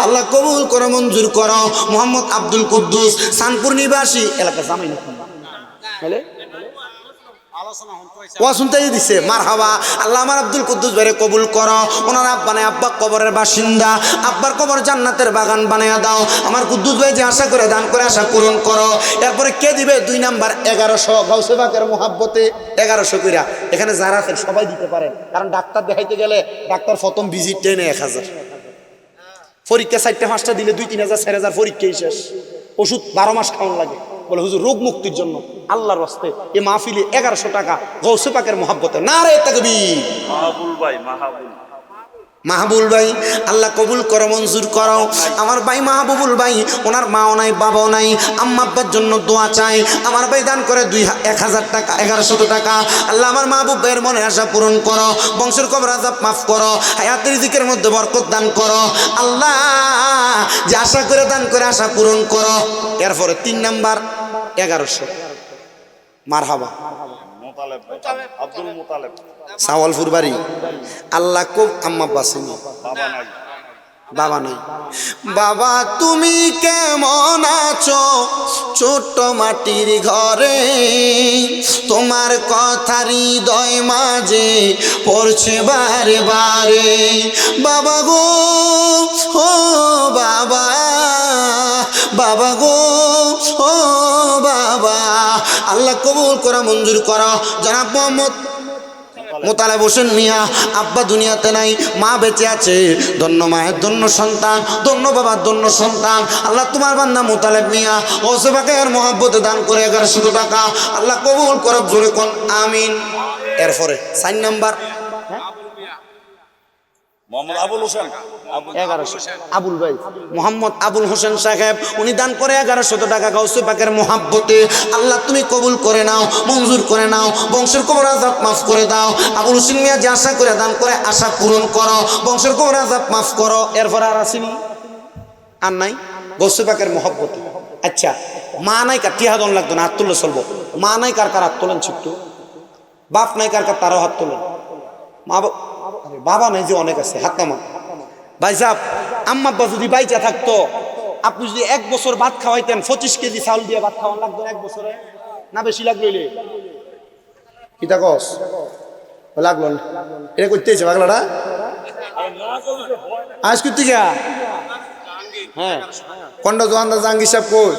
আল্লাহ কবুল করো, মঞ্জুর করো। মোহাম্মদ আব্দুল কুদ্দুস, সানপুর নিবাসী। এলাকা জামাই না শুনতেই দিছে মারহাবা। আল্লাহ আমার আব্দুল কুদ্দুস ভাইরে কবুল করো। ওনার আব্বা নাই, আব্বা কবরের বাসিন্দা, আব্বার কবর জান্নাতের বাগান বানাইয়া দাও। আমার কুদ্দুস ভাই যে আশা করে দান করে আশা পূরণ করো। এরপরে কে দিবে 2 নাম্বার 1100 গাউসে পাকের মোহাব্বতে 1100 কইরা। এখানে যারা আছেন সবাই দিতে পারেন, কারণ ডাক্তার দেখাইতে গেলে ডাক্তার প্রথম ভিজিট টেনে 1000, পরীক্ষা 4টা-5টা দিলে 2-3,000 4,000 পরীক্ষাই শেষ। ওষুধ 12 মাস খাওয়ান লাগে। বলে হুজুর রোগ মুক্তির জন্য আল্লাহর রাস্তে এই মাহফিলে 1100 টাকা গাউসে পাকের মোহাব্বতে। নারে তাকবীর। মাহবুল ভাই আল্লাহ কবুল করো, মঞ্জুর করো। আমার ভাই মাহবুবুল ভাই, ওনার মাও নাই, বাবাও নাই, আম্মা আব্বার জন্য দোয়া চাই। আমার ভাই দান করে 1,000 টাকা, 1100 টাকা। আল্লাহ আমার মাহবুব ভাইয়ের মনে আশা পূরণ করো, বংশের কবর আযাব মাফ করো, হায়াতের রিজিকের মধ্যে বরকত দান করো। আল্লাহ যে আশা করে দান করে আশা পূরণ করো। এরপরে 3 নাম্বার 1100 মারহাবা। আব্দুল মুতালেব, সাওয়ালপুর বাড়ি। আল্লাহ খুব আম্মা বাসিনি, বাবা নাই। বাবা তুমি কেমন আছো ছোট্ট মাটির ঘরে, তোমার কথা হৃদয় মাঝে পড়ছে বারে বারে। বাবা গো, ও বাবা, বাবা গো, ও বাবা। আল্লাহ কবুল করা, মঞ্জুর করা। জনাব মোহাম্মদ মোতালেব হোসেন মিয়া, আব্বা দুনিয়াতে নাই, মা বেঁচে আছে। ধন্য মায়ের ধন্য সন্তান, ধন্য বাবার ধন্য সন্তান। আল্লাহ তোমার বান্দা মোতালেব মিয়া গাউসে পাকের মোহাব্বতে দান করে 1100 টাকা। আল্লাহ কবুল করো, জোরে কোন আমিন। এরপরে 4 নাম্বার মোহাম্মদ আবুল হোসেন, 1100 আবুল ভাই, মোহাম্মদ আবুল হোসেন সাহেব, উনি দান করে 1100 টাকা গাউসে পাকের মোহাব্বতে। আল্লাহ তুমি কবুল করে নাও, মঞ্জুর করে নাও, বংশের কবর আযাব মাফ করে দাও। আবুল হোসেন মিয়া যে আশা করে দান করে আশা পূরণ করো, বংশের কবর আযাব মাফ করো। এরপর আর আসেনি, আর নাই গাউসে পাকের মোহাব্বতে। আচ্ছা মা নাই কার টিহা দন লাগতো না, হাত তুললে চলবো। মা নাই কার কার হাত তোলেন ছিট্টু, বাপ নাই কার কার তারও হাত তোলেন। বাবা নাই যে অনেক আছে, হাত নামান। ভাই সাহেব আম্মা আব্বা যদি বাইচা থাকতো, আপনি যদি 1 বছর ভাত খাওয়াইতেন, 25 কেজি চাউল দিয়ে ভাত খাওয়ান লাগতো 1 বছরে, না বেশি লাগলো? কিতা কস লাগলো না? এটা করতেছে পাগলাটা আজ করতে যা। হ্যাঁ কন্ডা দোয়ানদার জাহাঙ্গীর সাহেব কই?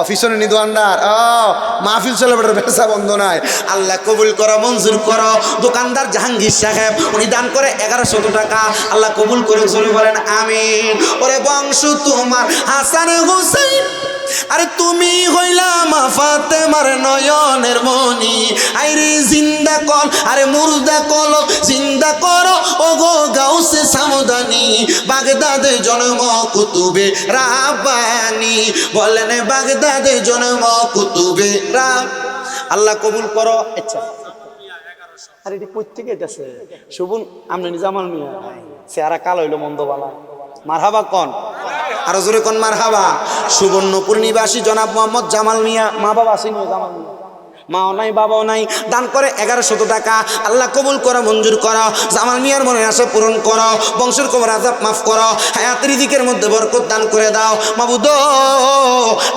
পিছনে নি দোয়ানদার। মাহফিল চলে বেটার ব্যবসা বন্ধ নাই। আল্লাহ কবুল করো, মঞ্জুর করো। দোকানদার জাহাঙ্গীর সাহেব উনি দান করে 1100 টাকা। আল্লাহ কবুল করে, চলে বলেন আমিন। ওরে বংশ তোমার হাসান হুসাইন, আরে তুমি হইলা মা ফাতেমার নয়নের মনি। আইরে জিন্দা কল, আরে মুর্দা কল জিন্দা করো, ও গো গাউসে সামদানি। বাগদাদে জন্ম কুতুবে রাব্বানি, বলেন বাগদাদে জন্ম কুতুবে আল্লাহ কবুল করো। আচ্ছা আরে এটি প্রত্যেকে এটাছে শুভন আমনি জামাল মিয়া চেহারা কালো হইলো মন্দ বালা মারহাবা কন আরো জোরে কন মারহাবা। সুবর্ণপুর নিবাসী জনাব মোহাম্মদ জামাল মিয়া, মা বাবা আসেনি জামাল মিয়া, মাও নাই বাবাও নাই, দান করে 1100 টাকা। আল্লাহ কবুল করো, মঞ্জুর করো, জামাল মিয়ার মনে আশা পূরণ করো, বংশের কবর আযাব মাফ করো, হায়াতের রিজিকের মধ্যে বরকত দান করে দাও মাবুদ।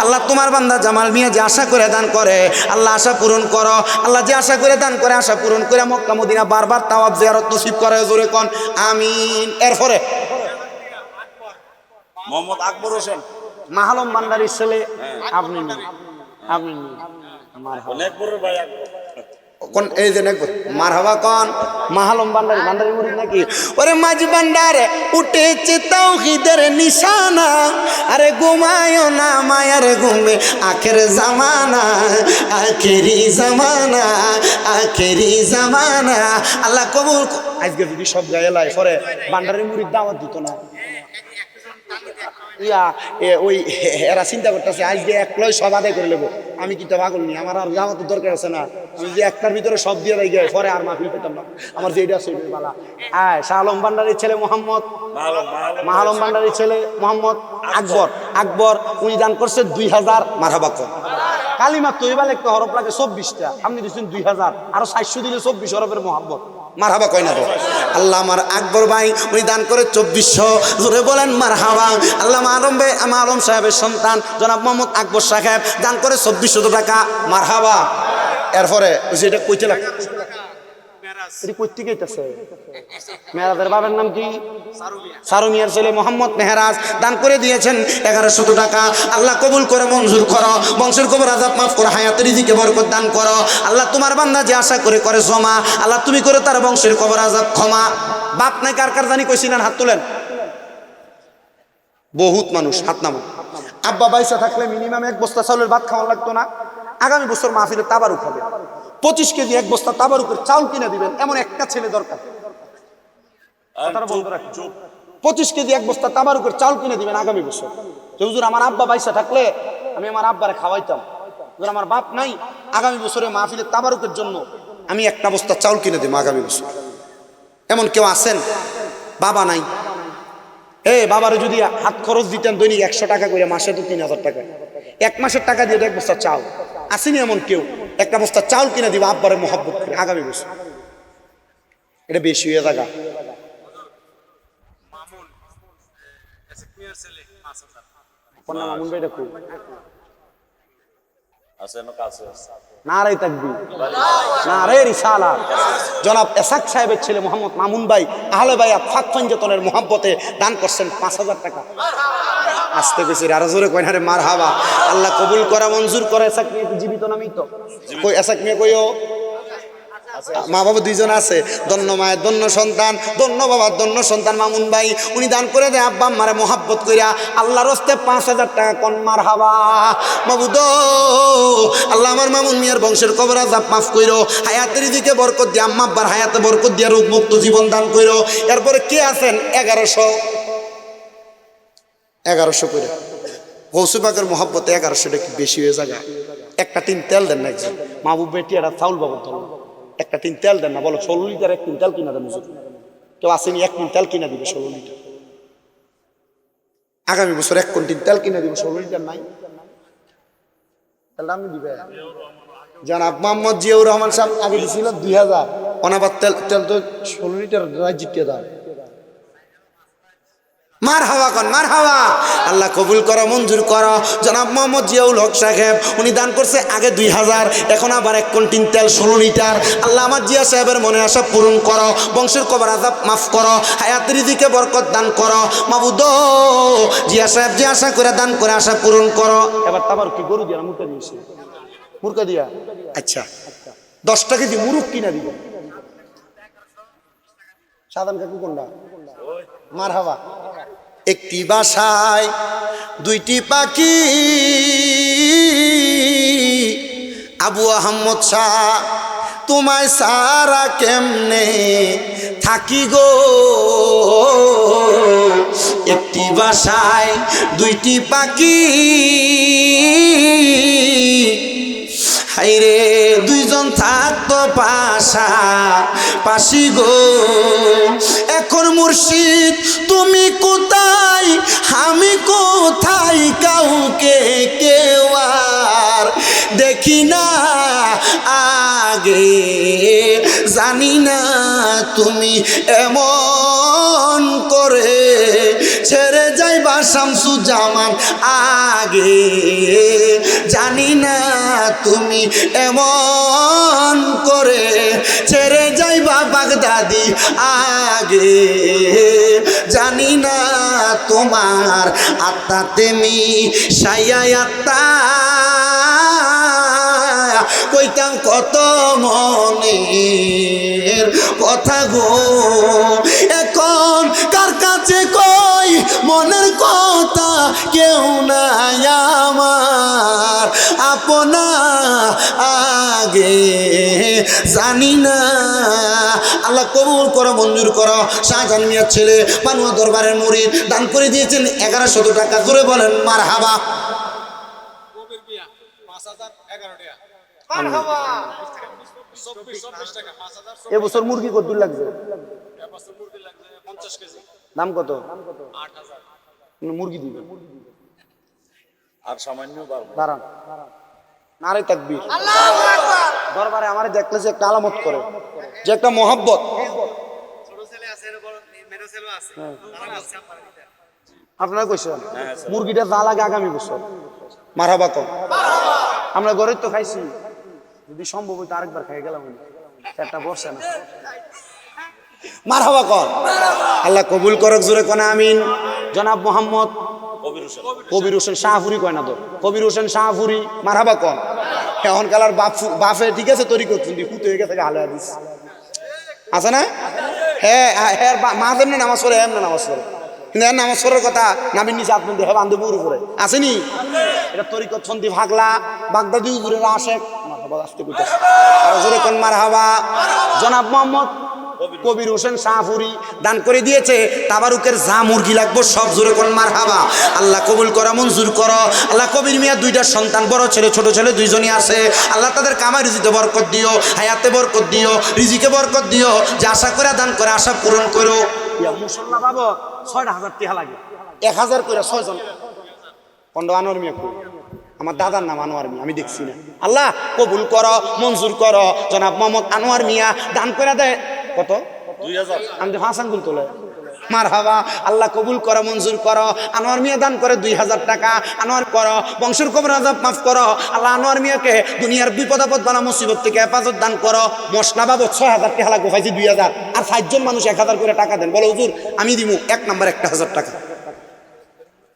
আল্লাহ তোমার বান্দা জামাল মিয়া যে আশা করে দান করে আল্লাহ আশা পূরণ করো। আল্লাহ যে আশা করে দান করে আশা পূরণ করে মক্কা মদিনা বারবার তাওয়াফ জিয়ারত নসিব করে, জোরে কোন আমিন। এরপরে মোহাম্মদ আকবর হোসেন, মাহালম ভান্ডারীর ছেলে আপনি আপনি নেকবরের ভাই আকবর। কোন এই যে নেকবর মারহাবা কোন মাহালম ভান্ডারী মুরিদ নাকি? ওরে মাঝ ভান্ডারে উঠেছে তাওহীদের নিশানা, আরে ঘুমায় না মায়ার ঘুমে আখের জামানা, আখেরি জামানা, আখেরি জামানা। আল্লাহ কবুল। আজকে যদি সব গায়ে লাই পরে ভান্ডারী মুরিদ দাওয়াত দিত না। ইয়া ওই এরা চিন্তা করতেছে আজকে একলাই সব আদায় করে নেবো। আমি কি তা পাগল নি, আমার আর দাওয়াতের দরকার আছে না। আমি যে একটার ভিতরে সব দিয়ে দেয় গিয়ে পরে আর মাহফিল পেতাম না। আমার যেটা আছে ওইটাই বালা। হ্যাঁ, শাহ আলম ভান্ডারীর ছেলে মোহাম্মদ, মাহালম ভান্ডারীর ছেলে মোহাম্মদ আকবর। আকবর উনি দান করছে 2000। মারহাবা কোন কালিমা তৈবা লিখতে হরফ লাগে 24টা, আপনি দিচ্ছেন 2000, আরো 400 দিলে 24 হরফের মোহাম্মদ। মারহাবা কয় না তো? আল্লাহ আমার আকবর ভাই উনি দান করে 2400, জোরে বলেন মারহাবা। আল্লাহ আলম সাহেবের সন্তান জনাব মোহাম্মদ আকবর সাহেব দান করে 2400 টাকা, মারহাবা। এরপরে যেটা কইতে লাগে এটি কইতে গেইতেছে মেহরাজের বাবার নাম কি? সারু মিয়ার ছেলে মোহাম্মদ মেহরাজ দান করে দিয়েছেন 1100 টাকা। আল্লাহ কবুল করে মঞ্জুর করো, বংশের কবর আযাব মাফ করো, হায়াতের রিজিকে বরকত দান করো। আল্লাহ তোমার বান্দা যে আশা করে করে জমা, আল্লাহ তুমি করে তার বংশের কবর আযাব ক্ষমা। বাপ নাই কার কার জানি কইছিলেন, হাত তোলেন। বহুত মানুষ হাত নামান। আব্বা বাইসা থাকলে মিনিমাম 1 বস্তা চাউলের ভাত খাওয়া লাগতো না। আগামী বছর মাহফিলে তাবারুক হবে, 25 কেজি 1 বস্তা তাবারুকের চাউল কিনে দিবেন, এমন একটা ছেলে দরকার। 25 কেজি 1 বস্তা তাবারুকের চাউল কিনে দিবেন আগামী বছর। যে হুজুর আমার আব্বা বাইসা থাকলে আমি আমার আব্বারে খাওয়াইতাম, হুজুর আমার বাপ নাই, আগামী বছরে মাহফিলে তাবারুকের জন্য আমি 1 বস্তা চাউল কিনে দেবো আগামী বছর। এমন কেউ আছেন? বাবা নাই, বাবারে যদি হাত খরচ দিতেন দৈনিক 100 টাকা করে, মাসে তো 3000 টাকা, 1 মাসের টাকা দিয়ে 1 বস্তা চাউল। আসেনি এমন কেউ? 1 বস্তা চাউল কিনে দিব আব্বারে মহব্বত করে আগামী বছর। এটা বেশি হয়ে থাকা। মামুন ভাই দেখো আছে না কাছে নারাই তাকবীর, নারে রিসালাত। জনাব এসাক সাহেবের ছেলে মোহাম্মদ মামুন ভাই আহলে বাইত ফাক ফাঞ্জাতনের মহব্বতে দান করছেন 5000 টাকা। আসতে গেছি আরো জোরে কই না রে মারহাবা। আল্লাহ কবুল করা মঞ্জুর করে। এসাক নিয়ে জীবিত নামই তো কই, এসাক নিয়ে কইও মা বাবা 2 জন আছে, ধন্য মায়ের ধন্য সন্তান, ধন্য বাবার ধন্য সন্তান মামুন ভাই। উনি দান করে দেয় আব্বা আম্মারে মহাব্বত কইরা আল্লাহর হস্তে 5000 টাকা। কোন মারহাবা মাবুদ। আল্লাহ আমার মামুন মিয়ার বংশের কবর আযাব মাফ কইরো, হায়াতের রিজিকে বরকত দিয়ে, আম্মা আব্বার হায়াতে বরকত দিয়ে রোগ মুক্ত জীবন দান কইরো। এরপরে কে আছেন? 1100 করে গৌসে পাকের মহাব্বতে 1100 টাকা বেশি হয়ে জায়গা। একটা টিন তেল দেন না একজন মাহবুব বেটি, একটা চাউল বাবদ ধরো, একটা টিন তেল দেন না, বলো 16 লিটার 1 টিন তেল কিনা দেন। কেউ আসেনি 1 টিন তেল কিনা দিবে 16 লিটার। আগামী বছর 1 টিন তেল কিনা দিবে, 16 লিটার নাই তেল আমি দিবে। জনাব মোহাম্মদ জিয়াউর রহমান সাহেব আগে দিছিল 2000, অনাবাদ তেল তো 16 লিটার রাজ্যে দাম। মারহাবা কোন মারহাবা। আল্লাহ কবুল করো, মঞ্জুর করো। জনাব মোহাম্মদ জিয়াউল হক সাহেব উনি দান করছে আগে 2000, এখন আবার 1 টিন তেল 16 লিটার। আল্লাহ আমার জিয়া সাহেবের মনে আশা পূরণ করো, বংশের কবর আযাব মাফ করো, হায়াতের রিজিকে বরকত দান করো মাবুদ। জিয়া সাহেব যে আশা করে দান করে আশা পূরণ করো। এবার তাবার কি গরু দিয়া মুরকা দিয়েছে, মুরকা দিয়া। আচ্ছা 10 টাকা দিয়ে মুরুক কিনা দিব। সাধারণ কাকু কোনটা? মারহাবা। একটি বাসায় 2টি পাখি, আবু আহমদ শাহ তোমায় সারা কেমনে থাকি গো। একটি বাসায় দুইটি পাখি, হাইরে দুইজন থাকতো পাশা পাশি গো। এখন মুর্শিদ তুমি কোথায়, আমি কোথায়, কাউকে কেউ আর দেখি না আগে, জানি না তুমি এমন করে ছেড়ে যাইবা শামসুজ্জামান আগে, জানি না তুমি এমন করে ছেড়ে যাইবা বাগদাদি আগে, জানি না তোমার আত্মাতে মি সাইয়া আত্মা কইতাম কত মনের কথা গো। এখন কার কাছে কই মনের কথা, কেউ নাই আমার আপনা আগে, জানি না। আল্লাহ কবুল করো, মঞ্জুর করো। শাহজাহান মিয়ার ছেলে পানুয়া দরবারের মুরিদ দান করে দিয়েছেন 1100 টাকা। করে বলেন মারহাবা। এবছর মুরগি কত দূর লাগছে? দাম কত? মুরগি দিবে আর সামান্য দাঁড়ান, নারে তাকবীর। দরবারে আমারে দেখলে যে একটা আলামত করে, যে একটা মহব্বত। আপনারা কইছেন মুরগিটা যা লাগে আগামী বছর মারহাবা কম। আমরা ঘরে তো খাইছি, যদি সম্ভব হইতো আরেকবার খাই গেলাম, একটা বর্ষা না। মারহাবা কর। আল্লাহ কবুল করক, জোরে কোন আমিন। জনাব মোহাম্মদ কবির হোসেন শাহপুরি, কয় না তো কবির হোসেন শাহপুরি, মারহাবা কর। এখন কালার বাফে ঠিক আছে তৈরি করছেন, ফুট হয়ে গেছে হালে হাদিস আছে না? হ্যাঁ হ্যাঁ, মা যেমনি নামাজ পড়ে এমনি নামাজ পড়ে, কিন্তু এর নামাজ পড়ার কথা নাবির নিচে আপনি দেখে বান্ধবীর উপরে আসেনি। এটা তরিকত সন্ধি ভাগলা বাগদাদি উপরে আশেক আসতে কইতেছে আর জোরে কোন মারহাবা। জনাব মোহাম্মদ কবির হোসেন শাহপুরি দান করে দিয়েছে তাবারুকের যা মুরগি লাগবো সব, জোরে কোন মারহাবা। আল্লাহ কবুল করো, মঞ্জুর করো। আল্লাহ কবির মিয়া দুইটা সন্তান, বড় ছেলে ছোট ছেলে দুইজনই আছে। আল্লাহ তাদের কামাই রিজিতে বরকত দিও, হায়াতে বরকত দিও, রিজিকে বরকত দিও। যে আশা করে দান করে আশা পূরণ করো। মুসল্লা পাবো 6,000 টাকা লাগে, 1000 করে 6 জন। পন্ড আনোয়ার মিয়া আমার দাদার নাম আনোয়ার মিয়া, আমি দেখছি না। আল্লাহ কবুল করো, মঞ্জুর করো। জনাব মোহাম্মদ আনোয়ার মিয়া দান করে দেয় কত? 2000। আমি তো হাসান গুল তোলে মারহাবা। আল্লাহ কবুল করো, মঞ্জুর করো। আনোয়ার মিয়া দান করে 2000 টাকা। আনোয়ার করো, বংশের কবর আযাব মাফ করো। আল্লাহ আনোয়ার মিয়াকে দুনিয়ার বিপদ আপদ বানা মুসিবত থেকে হেফাজত দান করো। মশলা বাবদ 6000 টাকা লাগবে, পাইছি 2000। আর 5 জন মানুষ 1000 করে টাকা দেন। বলো হুজুর আমি দিমু 1 নাম্বার 1000 টাকা।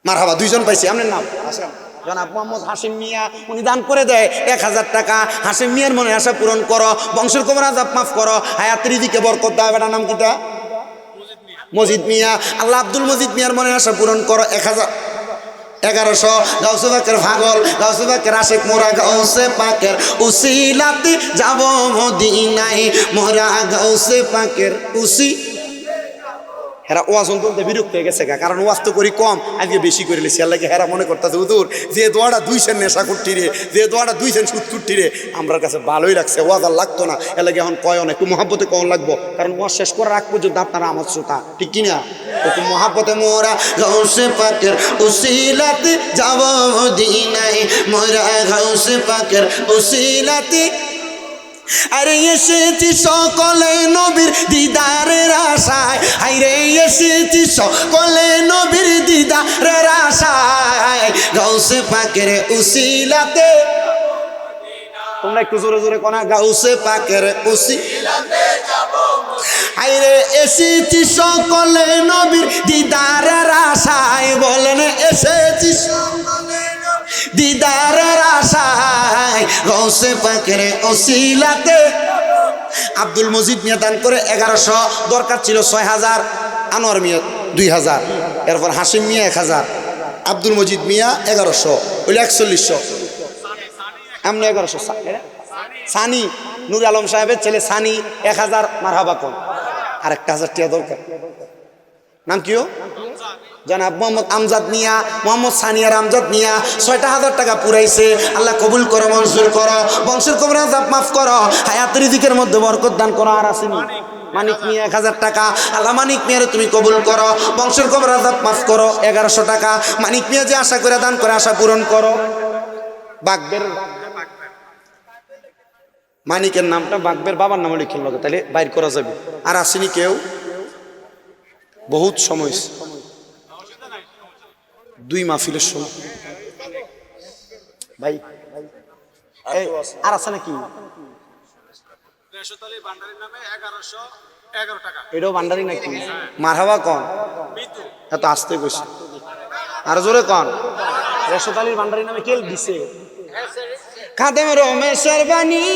মারহাবা, 2 জন পাইছি। আপনার নাম? জনাব মোহাম্মদ হাশিম মিয়া, উনি দান করে দেয় 1000 টাকা। হাশিম মিয়ার মনে আশা পূরণ করো, বংশের কবর আযাব মাফ করো, হায়াতের রিজিকে বরকত দাও। বেটার নাম কিটা? মজিদ মিয়া। আল্লাহ আব্দুল মজিদ মিয়ার মনে আশা পূরণ করো। 1100। গাউসে পাকের ভাগল, গাউসে পাকের আশিক মোরা, গাউসে পাকের উসিলাতে যাব মদিনায়, মোরা গাউসে পাকের উসি। হেরা ওয়াজ তুলতে বিরক্ত হয়ে গেছে, কারণ ওয়াজ তো করি কম, আজকে বেশি করে লিখছি। আল্লাহকে হেরা মনে করতেছে হুজুর যে দোয়াটা 2 সেন নেশা করতি রে, যে দোয়াটা 2 সেন সুদ করতি রে, আমার কাছে ভালোই লাগছে। ওয়াজ আর লাগতো না, এলাকে এখন কয় না, একটু মহাব্বতে কম লাগবো, কারণ ওয়াজ শেষ করার আগ পর্যন্ত আপনারা আমার শ্রোতা, ঠিক কিনা? একটু মহাব্বতে মোরা গাউসে পাকের উসিলাতে যাব মদিনায়, মোরা গাউসে পাকের উসিলাতে। আরে এসেছি সকলে নবীর দিদারের আশায়, আরে এসেছি সকলে নবীর দিদারের আশায়, গাউসে পাকের উসিলাতে। তোমরা একটু জোরে জোরে কোনা, গাউসে পাকের উসিলাতে যাব। আরে এসেছি সকলে নবীর দিদারের আশায়, বলেন এসেছি সকলে দিদারের আশায়, গাউসে পাকের উসিলাতে। আব্দুল মজিদ মিয়া দান করে 1100, দরকার ছিল 6000। আনোয়ার মিয়া 2000, এরপর হাশিম মিয়া 1000, আব্দুল মজিদ মিয়া 1100, হইল 4100। এমনি 1100। সানি নুর আলম সাহেবের ছেলে সানি 1000, মারহাবা কোন। আর 1000 টাকা দরকার নাম কিও? জনাব মোহাম্মদ আমজাদ মিয়া, মোহাম্মদ সানিয়ার আমজাদ মিয়া 6,000 টাকা পুরাইছে। আল্লাহ কবুল করো, মঞ্জুর করো, বংশের কবর আযাব মাফ করো, হায়াত রিজিকের মধ্যে বরকত দান করো। আর আসেনি মানিক মিয়া 1000 টাকা, আল্লাহ মানিক মিয়ারে তুমি কবুল করো, বংশের কবর আযাব মাফ করো। 1100 টাকা মানিক মিয়া যে আশা করে দান করে আশা পূরণ করো। বাগবের মানিকের নামটা বাগবের বাবার নামে লিখে লোক, তাহলে বাইর করা যাবে। আর আসেনি কেউ? বহুত সময়, 2 মাহফিলের সময় ভাই। আর আছে নাকি? এটাও ভান্ডারি নাকি? মারহাবা কন, এত আসতে কইছে, আর জোরে কন। রেশত আলীর ভান্ডারি নামে কে দিছে? খাদেম রমেশের বাণী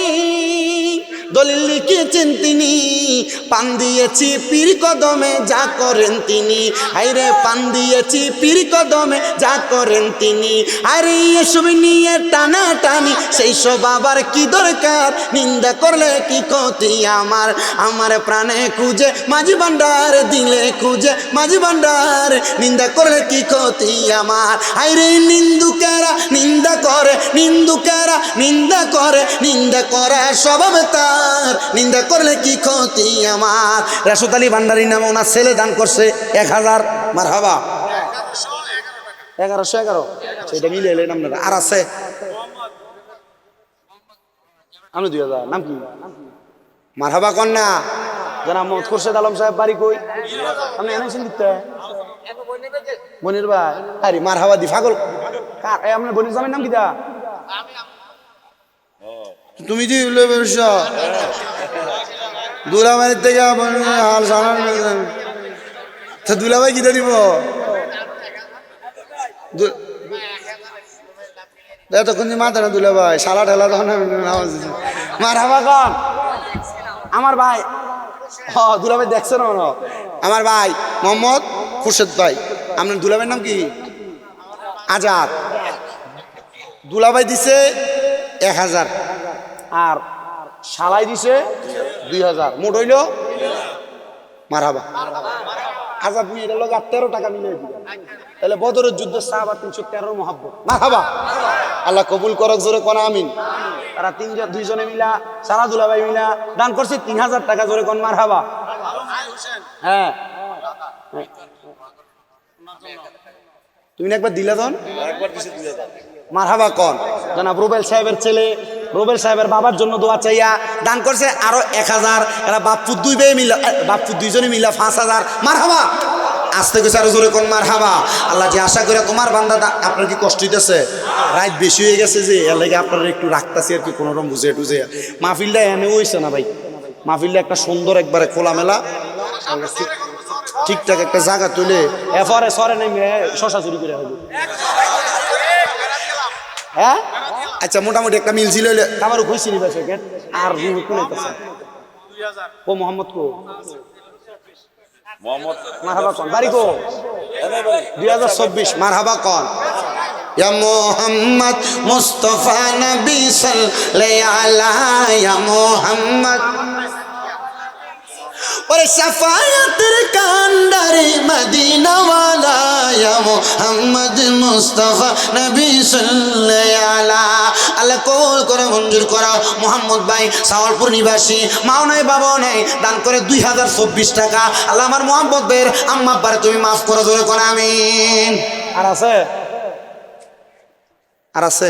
দলিল লিখেছেন তিনি, পান দিয়েছি পীর কদমে যা করেন তিনি। আরে পান দিয়েছি পীর কদমে যা করেন তিনি। আরে এসব নিয়ে টানা টানি সেই সব আবার কি দরকার? নিন্দা করলে কি ক্ষতি আমার? আমার প্রাণে খুঁজে মাঝি ভান্ডার, দিলে খুঁজে মাঝি ভান্ডার, নিন্দা করলে কি ক্ষতি আমার? আরে নিন্দুকেরা নিন্দা করে, নিন্দুকেরা নিন্দা করে, নিন্দা করে স্বভাব তার, নিন্দা করলে কি ক্ষতি আমার? রেশত আলী ভান্ডারী নামে ওনার ছেলে দান করছে 1000। মারহাবা 1111, সেটা মিলে এলেন আপনারা। আর আছে আমি 2000। নাম কি? মারহাবা কন্যা জনাব মোহাম্মদ খুরশেদ আলম সাহেব, বাড়ি কই? আপনি এনেছেন দিতে বনির ভাই? আরে মারহাবা দি পাগল। আপনার বনির জামের নাম কিটা? তুমি যে দুলাভাইয়ের থেকে হাল সালান দুলাভাই কিটা দিব? এতক্ষণ মাথা না দুলাভাই সালা ঠেলা তখন মারহাবা কন। আমার ভাই দুলাভাই দেখছে না আমার ভাই মোহাম্মদ খুরশেদ ভাই। আপনার দুলাভাইয়ের নাম কি? আজাদ। দুলাভাই দিছে 1000 আর শালাই দিছে 2000, মোট হইল মারহাবা। আজাদ মিয়া এর লগে 13 টাকা মিলে দিবেন, তাহলে বদরের যুদ্ধ সাহাবা 313 মহব্বত। মারহাবা, আল্লাহ কবুল করক, জোরে কোন আমিন। তারা 2 জনে মিলা, সারা দুলাভাই মিলা দান করছে 3000 টাকা, জোরে কোন মারহাবা। হ্যাঁ তুমি একবার দিলা তখন মারহাবা কন। জনাব রুবেল সাহেবের ছেলে, রুবেল সাহেবের বাবার জন্য দোয়া চাইয়া দান করছে আরো 1000। এরা বাপ্পু 2 ভাই মিলা, বাপ্পু 2 জনে মিলা 5000। মারহাবা আসতে গেছে আরো জোরে কোন মারহাবা। আল্লাহ যে আশা করে তোমার বান্দা, আপনার কি কষ্ট হইতেছে? রাত বেশি হয়ে গেছে যে এর লাগে আপনারা একটু রাখতেছি আর কি, কোনো রকম বুঝে টুঝে। মাহফিলটা এনে হইছে না ভাই, মাহফিলটা একটা সুন্দর একবারে খোলামেলা ঠিকঠাক একটা জায়গা তুলে এরপরে সরে নেমে শশা চুরি করে হবে। হ্যাঁ আচ্ছা, মোটামুটি একটা মিল ছিল আমার খুশি নিবে সেকেন্ড। আর ও মোহাম্মদ কো মোহাম্মদ মারহাবা কন, বাড়ি কো? 2024। মারহাবা কন। ইয়া মোহাম্মদ মুস্তাফা নবী সাল্লাল্লাহু আলাইহি ইয়া মোহাম্মদ ওরে শাফায়াতের কান্ডারে মদিনা ওয়ালা ইয়া মুহাম্মদ মুস্তাফা নবী সাল্লাল্লাহু আলাইহি। আল্লাহ কবুল করে মঞ্জুর করো। মোহাম্মদ ভাই সাওয়ালপুর নিবাসী, মাও নাই বাবাও নাই, দান করে 2024 টাকা। আল্লাহ আমার মোহাম্মদ ভাইয়ের আম্মা আব্বারে তুমি মাফ করো, জোরে করো আমিন। আর আছে? আর আছে?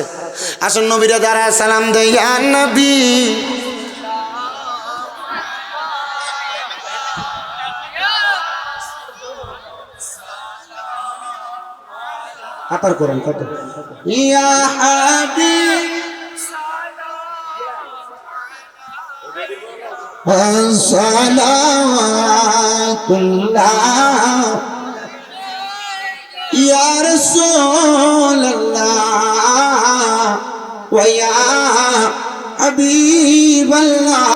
আসুন নবীরে দাঁড়ায় সালাম দেই। ইয়া নবী আতার করেন কত। ইয়া হাবিব সালাওয়াতুল্লাহ ইয়া রাসূলুল্লাহ ওয়া ইয়া হাবিবাল্লাহ।